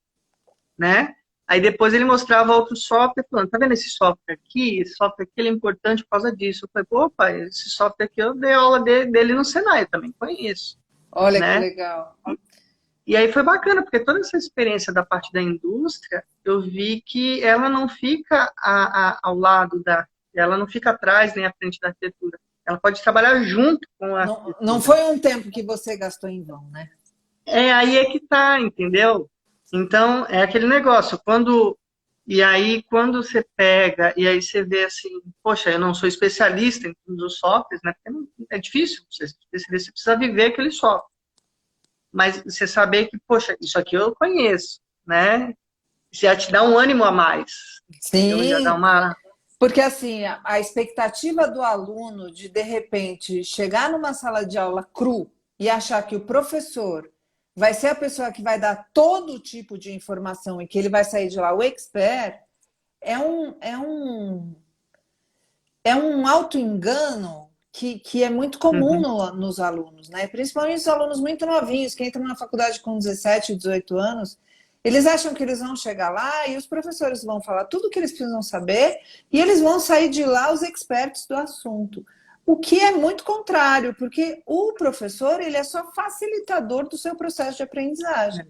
né? Aí depois ele mostrava outro software, falando, tá vendo esse software aqui? Esse software aqui ele é importante por causa disso. Eu falei, opa, esse software aqui eu dei aula dele no Senai, eu também conheço, Olha que né? legal. E aí foi bacana, porque toda essa experiência da parte da indústria, eu vi que ela não fica ao lado ela não fica atrás nem à frente da arquitetura. Ela pode trabalhar junto com a arquitetura. Não foi um tempo que você gastou em vão, né? Aí é que tá, entendeu? Então, é aquele negócio, e aí quando você pega, e aí você vê assim, poxa, eu não sou especialista em todos os softwares, né? Porque é difícil, você precisa viver aquele software. Mas você saber que, poxa, isso aqui eu conheço, né? Já te dá um ânimo a mais. Entendeu? Já dá Sim, uma... porque assim, a expectativa do aluno de repente, chegar numa sala de aula cru e achar que o professor vai ser a pessoa que vai dar todo tipo de informação e que ele vai sair de lá o expert, é um auto-engano que é muito comum nos alunos, né? Principalmente os alunos muito novinhos, que entram na faculdade com 17, 18 anos, eles acham que eles vão chegar lá e os professores vão falar tudo o que eles precisam saber e eles vão sair de lá os experts do assunto. O que é muito contrário, porque o professor ele é só facilitador do seu processo de aprendizagem.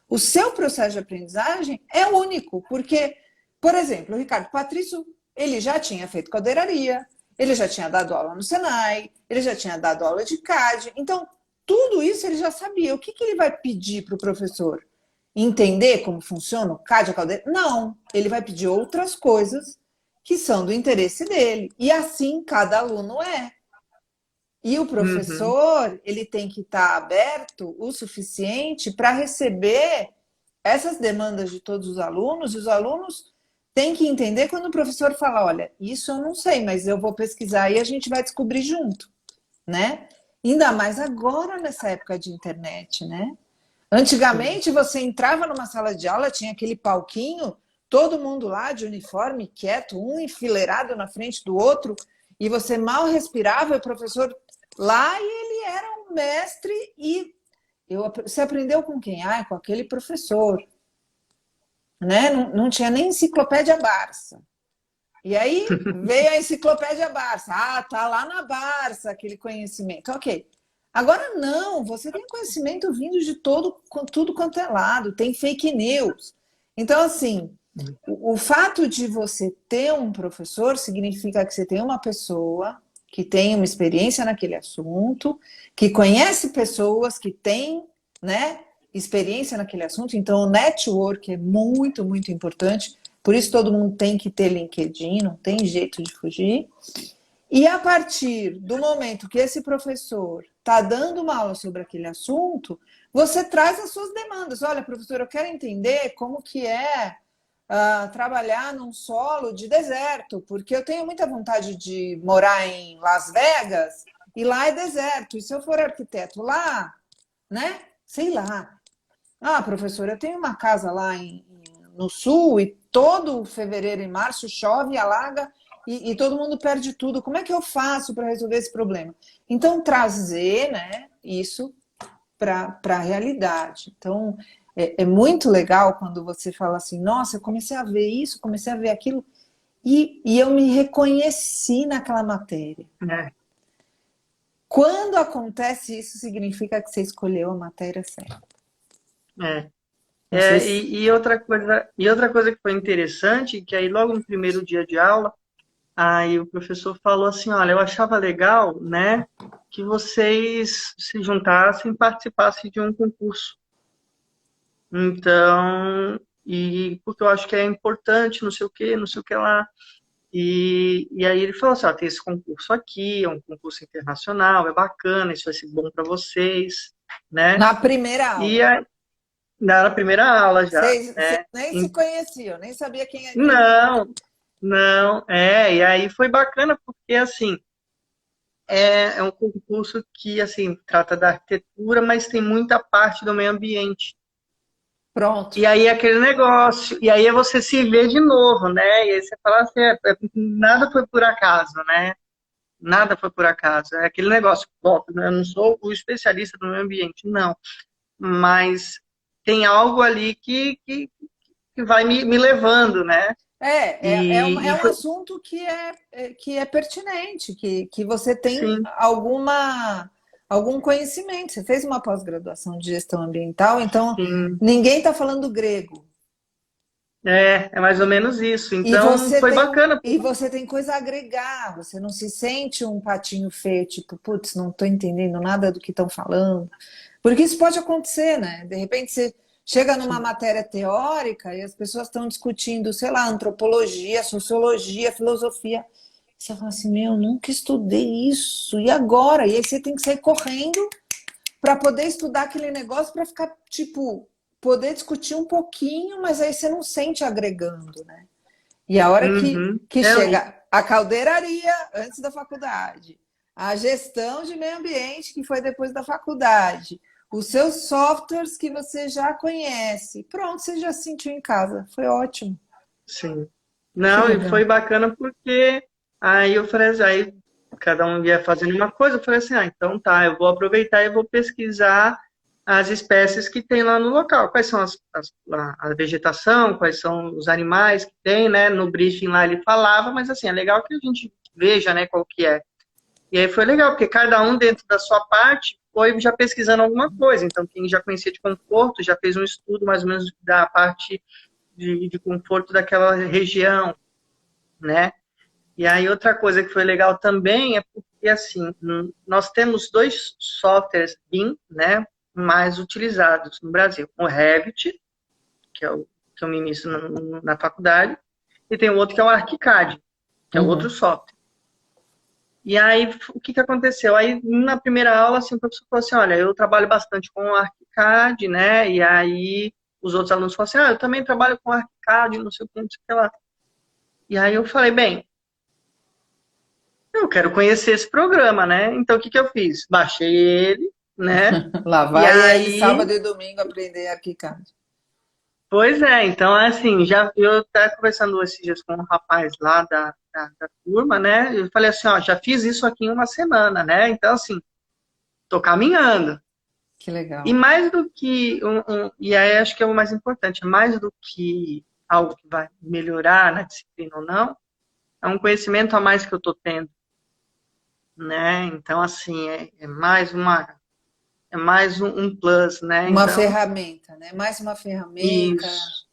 O seu processo de aprendizagem é único, porque, por exemplo, o Ricardo Patrício, ele já tinha feito caldeiraria, ele já tinha dado aula no Senai, ele já tinha dado aula de CAD, então tudo isso ele já sabia. O que ele vai pedir para o professor? Entender como funciona o CAD, a caldeira? Não, ele vai pedir outras coisas que são do interesse dele. E assim cada aluno é. E o professor, ele tem que estar aberto o suficiente para receber essas demandas de todos os alunos, e os alunos têm que entender quando o professor fala, olha, isso eu não sei, mas eu vou pesquisar e a gente vai descobrir junto, né? Ainda mais agora nessa época de internet, né? Antigamente, você entrava numa sala de aula, tinha aquele palquinho, todo mundo lá de uniforme, quieto, um enfileirado na frente do outro, e você mal respirava, e o professor lá, e ele era um mestre, e Você aprendeu com quem? Ah, com aquele professor. Né? Não tinha nem enciclopédia Barça. E aí veio a enciclopédia Barça. Ah, tá lá na Barça aquele conhecimento. Ok. Agora não, você tem conhecimento vindo de tudo quanto é lado, tem fake news. Então, assim, o fato de você ter um professor significa que você tem uma pessoa que tem uma experiência naquele assunto, que conhece pessoas que têm, né, experiência naquele assunto. Então, o network é muito, muito importante. Por isso, todo mundo tem que ter LinkedIn, não tem jeito de fugir. E a partir do momento que esse professor está dando uma aula sobre aquele assunto, você traz as suas demandas. Olha, professor, eu quero entender como que é trabalhar num solo de deserto, porque eu tenho muita vontade de morar em Las Vegas e lá é deserto. E se eu for arquiteto lá, né? Sei lá. Ah, professor, eu tenho uma casa lá no sul e todo fevereiro e março chove, alaga e todo mundo perde tudo. Como é que eu faço para resolver esse problema? Então, trazer, né, isso para a realidade. Então, é muito legal quando você fala assim, nossa, eu comecei a ver isso, comecei a ver aquilo, e eu me reconheci naquela matéria. É. Quando acontece isso, significa que você escolheu a matéria certa. É. Não sei se... E outra coisa que foi interessante, que aí logo no primeiro dia de aula, aí o professor falou assim, olha, eu achava legal, né, que vocês se juntassem e participassem de um concurso. Então, porque eu acho que é importante, não sei o que lá. E aí ele falou assim, ó, tem esse concurso aqui, é um concurso internacional, é bacana, isso vai ser bom para vocês, né? Na primeira E aula. aí, na primeira aula já, Vocês né? nem se conheciam, nem sabia quem é quem. Não, não, e aí foi bacana porque, assim, é um concurso que, assim, trata da arquitetura, mas tem muita parte do meio ambiente. Pronto. E aí é aquele negócio, e aí você se vê de novo, né? E aí você fala assim, nada foi por acaso, né? Nada foi por acaso. É aquele negócio, bom, eu não sou o especialista do meio ambiente, não. Mas tem algo ali que vai me levando, né? É E um foi, assunto que é pertinente, que você tem sim, algum conhecimento. Você fez uma pós-graduação de gestão ambiental, então sim. ninguém está falando grego. É mais ou menos isso. E Então você foi tem, bacana. e você tem coisa a agregar, você não se sente um patinho feio, tipo, putz, não estou entendendo nada do que estão falando. Porque isso pode acontecer, né? De repente você chega numa Sim. matéria teórica e as pessoas estão discutindo, sei lá, antropologia, sociologia, filosofia. Você fala assim, meu, nunca estudei isso, e agora? E aí você tem que sair correndo para poder estudar aquele negócio para ficar, tipo, poder discutir um pouquinho, mas aí você não sente agregando, né? E a hora Uhum. que chega a caldeiraria antes da faculdade, a gestão de meio ambiente que foi depois da faculdade, os seus softwares que você já conhece, pronto, você já se sentiu em casa. Foi ótimo. Sim. Que Não, e legal. foi bacana porque aí eu falei assim, aí cada um ia fazendo uma coisa, eu falei assim, então tá, eu vou aproveitar e vou pesquisar as espécies que tem lá no local. Quais são a vegetação, quais são os animais que tem, né? No briefing lá ele falava, mas assim, é legal que a gente veja, né, qual que é. E aí foi legal, porque cada um dentro da sua parte foi já pesquisando alguma coisa. Então, quem já conhecia de conforto já fez um estudo mais ou menos da parte de conforto daquela região, né? E aí outra coisa que foi legal também é porque, assim, nós temos dois softwares BIM, né, mais utilizados no Brasil. O Revit, que eu ministro na faculdade, e tem o outro que é o ArchiCAD, que é o outro Uhum. software. E aí, o que aconteceu? Aí, na primeira aula, assim, o professor falou assim, olha, eu trabalho bastante com o ArchiCAD, né, e aí os outros alunos falaram assim, eu também trabalho com ArchiCAD, não sei o que, não sei o que lá. E aí eu falei, bem, eu quero conhecer esse programa, né? Então, o que eu fiz? Baixei ele, né? Lá E vai ele aí, sábado e domingo aprender ArchiCAD. pois é, então, assim, já eu estava conversando esses dias com um rapaz lá da turma, né? Eu falei assim, ó, já fiz isso aqui em uma semana, né? Então, assim, tô caminhando. Que E legal. mais do que, e aí acho que é o mais importante, mais do que algo que vai melhorar na disciplina ou não, é um conhecimento a mais que eu estou tendo, né? Então, assim, é mais um plus, né? Uma Então, ferramenta, né? Mais uma ferramenta. isso.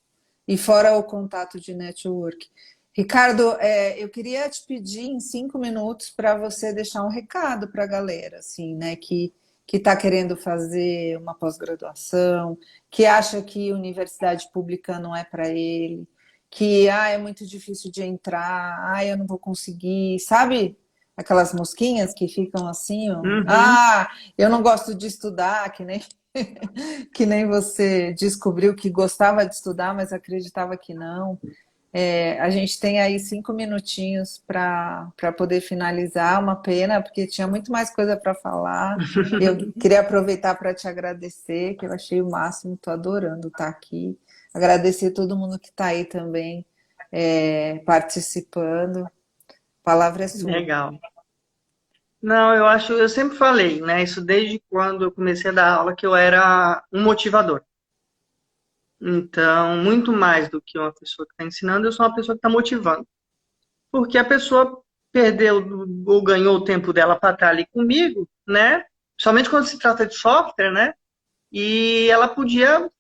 E fora o contato de network. Ricardo, eu queria te pedir em 5 minutos para você deixar um recado para a galera, assim, né, que está querendo fazer uma pós-graduação, que acha que universidade pública não é para ele, que é muito difícil de entrar, eu não vou conseguir, sabe? Aquelas mosquinhas que ficam assim, ó. Uhum. Eu não gosto de estudar, que nem que nem você descobriu que gostava de estudar, mas acreditava que não. A gente tem aí 5 minutinhos para poder finalizar, uma pena, porque tinha muito mais coisa para falar. Eu queria aproveitar para te agradecer, que eu achei o máximo, estou adorando estar aqui. Agradecer todo mundo que está aí também participando. A palavra é sua. Legal. Não, eu sempre falei, né? Isso desde quando eu comecei a dar aula, que eu era um motivador. Então, muito mais do que uma pessoa que está ensinando, eu sou uma pessoa que está motivando. Porque a pessoa perdeu ou ganhou o tempo dela para estar ali comigo, né? Somente quando se trata de software, né? E ela podia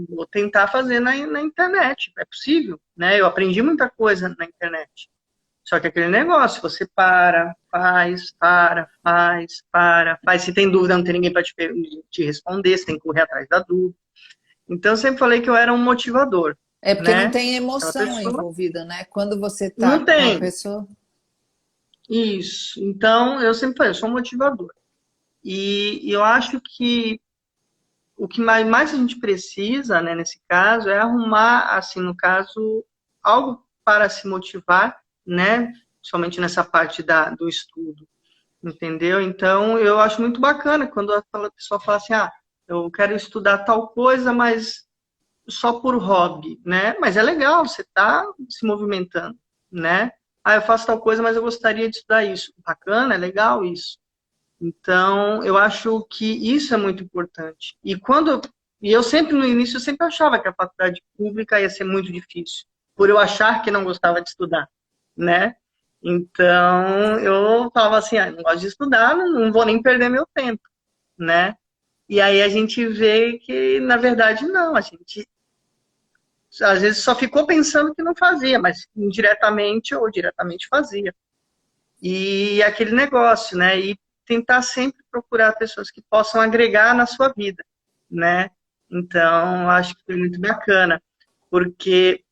vou tentar fazer na internet, é possível, né? Eu aprendi muita coisa na internet. Só que aquele negócio, você faz. Se tem dúvida, não tem ninguém para te responder, você tem que correr atrás da dúvida. Então, eu sempre falei que eu era um motivador, É porque não né? tem Aquela emoção pessoa. envolvida, né? Quando você está Não com a tem. pessoa. Isso. Então, eu sempre falei, eu sou um motivador. E eu acho que o que mais a gente precisa, né, nesse caso, é arrumar, assim, no caso, algo para se motivar, né? Somente nessa parte do estudo, entendeu? Então, eu acho muito bacana quando a pessoa fala assim, eu quero estudar tal coisa, mas só por hobby, né? Mas é legal, você está se movimentando, né? Eu faço tal coisa, mas eu gostaria de estudar isso. Bacana, é legal isso. Então, eu acho que isso é muito importante. E eu sempre, no início, eu sempre achava que a faculdade pública ia ser muito difícil, por eu achar que não gostava de estudar, né? Então, eu falava assim, não gosto de estudar, não vou nem perder meu tempo, né? E aí a gente vê que, na verdade, não, a gente às vezes só ficou pensando que não fazia, mas indiretamente ou diretamente fazia. E aquele negócio, né? E tentar sempre procurar pessoas que possam agregar na sua vida, né? Então, acho que foi muito bacana, porque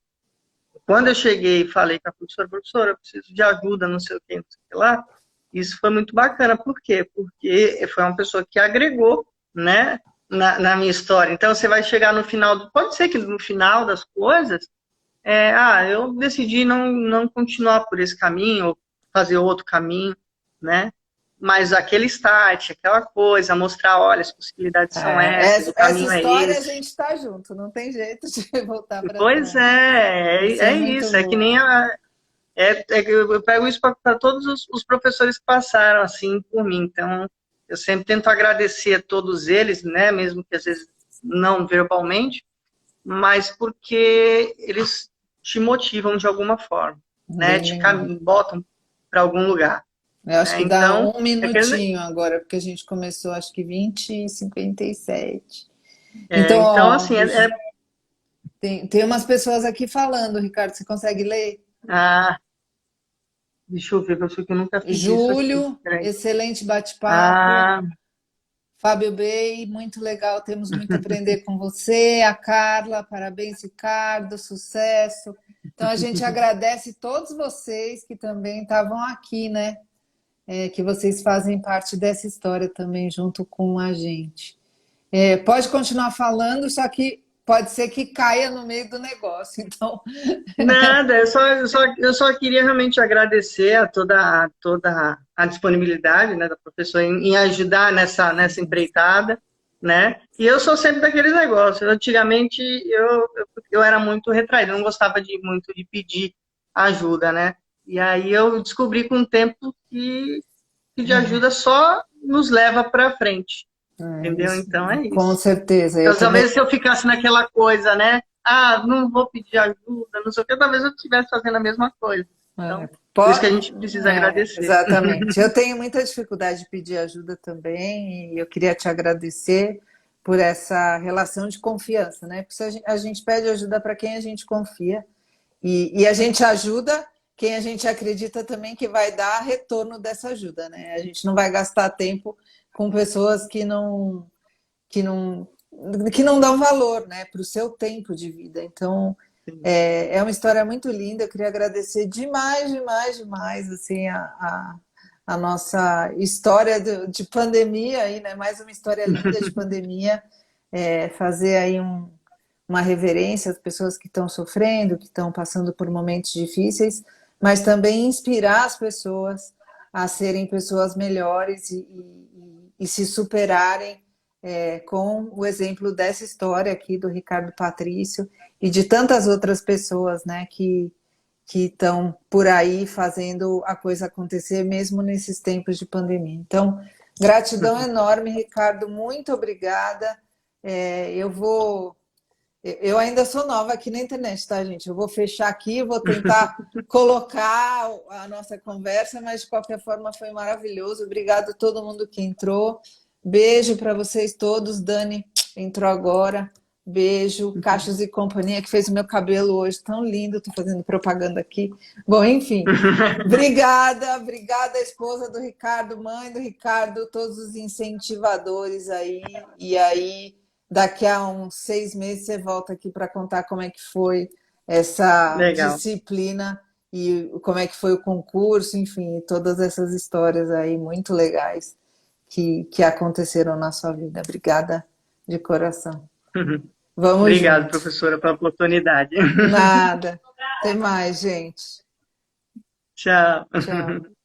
quando eu cheguei e falei com a professora, eu preciso de ajuda, não sei o que, não sei o que lá, isso foi muito bacana. Por quê? Porque foi uma pessoa que agregou, né, na minha história. Então, você vai chegar no final, pode ser que no final das coisas, eu decidi não continuar por esse caminho, ou fazer outro caminho, né? Mas aquele start, aquela coisa, mostrar, olha, as possibilidades são essas, o Essa caminho é história a esse. gente está junto, não tem jeito de voltar para Pois trás. é, Isso é é muito isso, é que bom. nem que eu pego isso para todos os professores que passaram assim por mim. Então, eu sempre tento agradecer a todos eles, né? Mesmo que às vezes não verbalmente, mas porque eles te motivam de alguma forma, né? Bem legal. Botam para algum lugar, Eu acho né? que dá Então, um é aquele, minutinho agora, porque a gente começou acho que 20h57. Então, então ó, assim, tem umas pessoas aqui falando, Ricardo, você consegue ler? ah, deixa eu ver, porque eu nunca fiz isso aqui. Júlio, Peraí. excelente bate-papo. Ah, Fábio Bey, muito legal, temos muito a aprender com você. A Carla, parabéns, Ricardo, sucesso. Então a gente agradece todos vocês que também estavam aqui, né? Que vocês fazem parte dessa história também junto com a gente. Pode continuar falando, só que pode ser que caia no meio do negócio. Então, nada, eu só queria realmente agradecer a toda a disponibilidade, né, da professora em ajudar nessa empreitada, né? E eu sou sempre daqueles negócios. Antigamente eu era muito retraído, não gostava muito de pedir ajuda, né? E aí eu descobri com o tempo que pedir ajuda só nos leva para frente, Entendeu? Então é Com isso. certeza. Então, Eu também. talvez se eu ficasse naquela coisa, né? Ah, não vou pedir ajuda, não sei o que, talvez eu estivesse fazendo a mesma coisa. Então, por isso que a gente precisa agradecer. Exatamente. Eu tenho muita dificuldade de pedir ajuda também, e eu queria te agradecer por essa relação de confiança, né? Porque se a gente pede ajuda para quem a gente confia, e a gente ajuda quem a gente acredita também que vai dar retorno dessa ajuda, né? A gente não vai gastar tempo com pessoas que não, que não dão valor, né, para o seu tempo de vida. Então, é uma história muito linda. Eu queria agradecer demais, demais, demais, assim, a nossa história de pandemia aí, né? Mais uma história linda de pandemia. Fazer aí uma reverência às pessoas que estão sofrendo, que estão passando por momentos difíceis, mas também inspirar as pessoas a serem pessoas melhores e se superarem, com o exemplo dessa história aqui do Ricardo Patrício e de tantas outras pessoas, né, que estão por aí fazendo a coisa acontecer, mesmo nesses tempos de pandemia. Então, gratidão enorme, Ricardo, muito obrigada. Eu ainda sou nova aqui na internet, tá, gente? Eu vou fechar aqui, vou tentar colocar a nossa conversa, mas de qualquer forma foi maravilhoso. Obrigado a todo mundo que entrou. Beijo para vocês todos. Dani entrou agora. Beijo. Cachos e Companhia, que fez o meu cabelo hoje tão lindo. Estou fazendo propaganda aqui. Bom, enfim. Obrigada, esposa do Ricardo, mãe do Ricardo, todos os incentivadores aí. E aí, daqui a uns 6 meses, você volta aqui para contar como é que foi essa Legal. disciplina e como é que foi o concurso, enfim, todas essas histórias aí muito legais que aconteceram na sua vida. Obrigada de coração. Vamos Obrigado, junto. professora, pela oportunidade. Nada. Até mais, gente. Tchau. Tchau.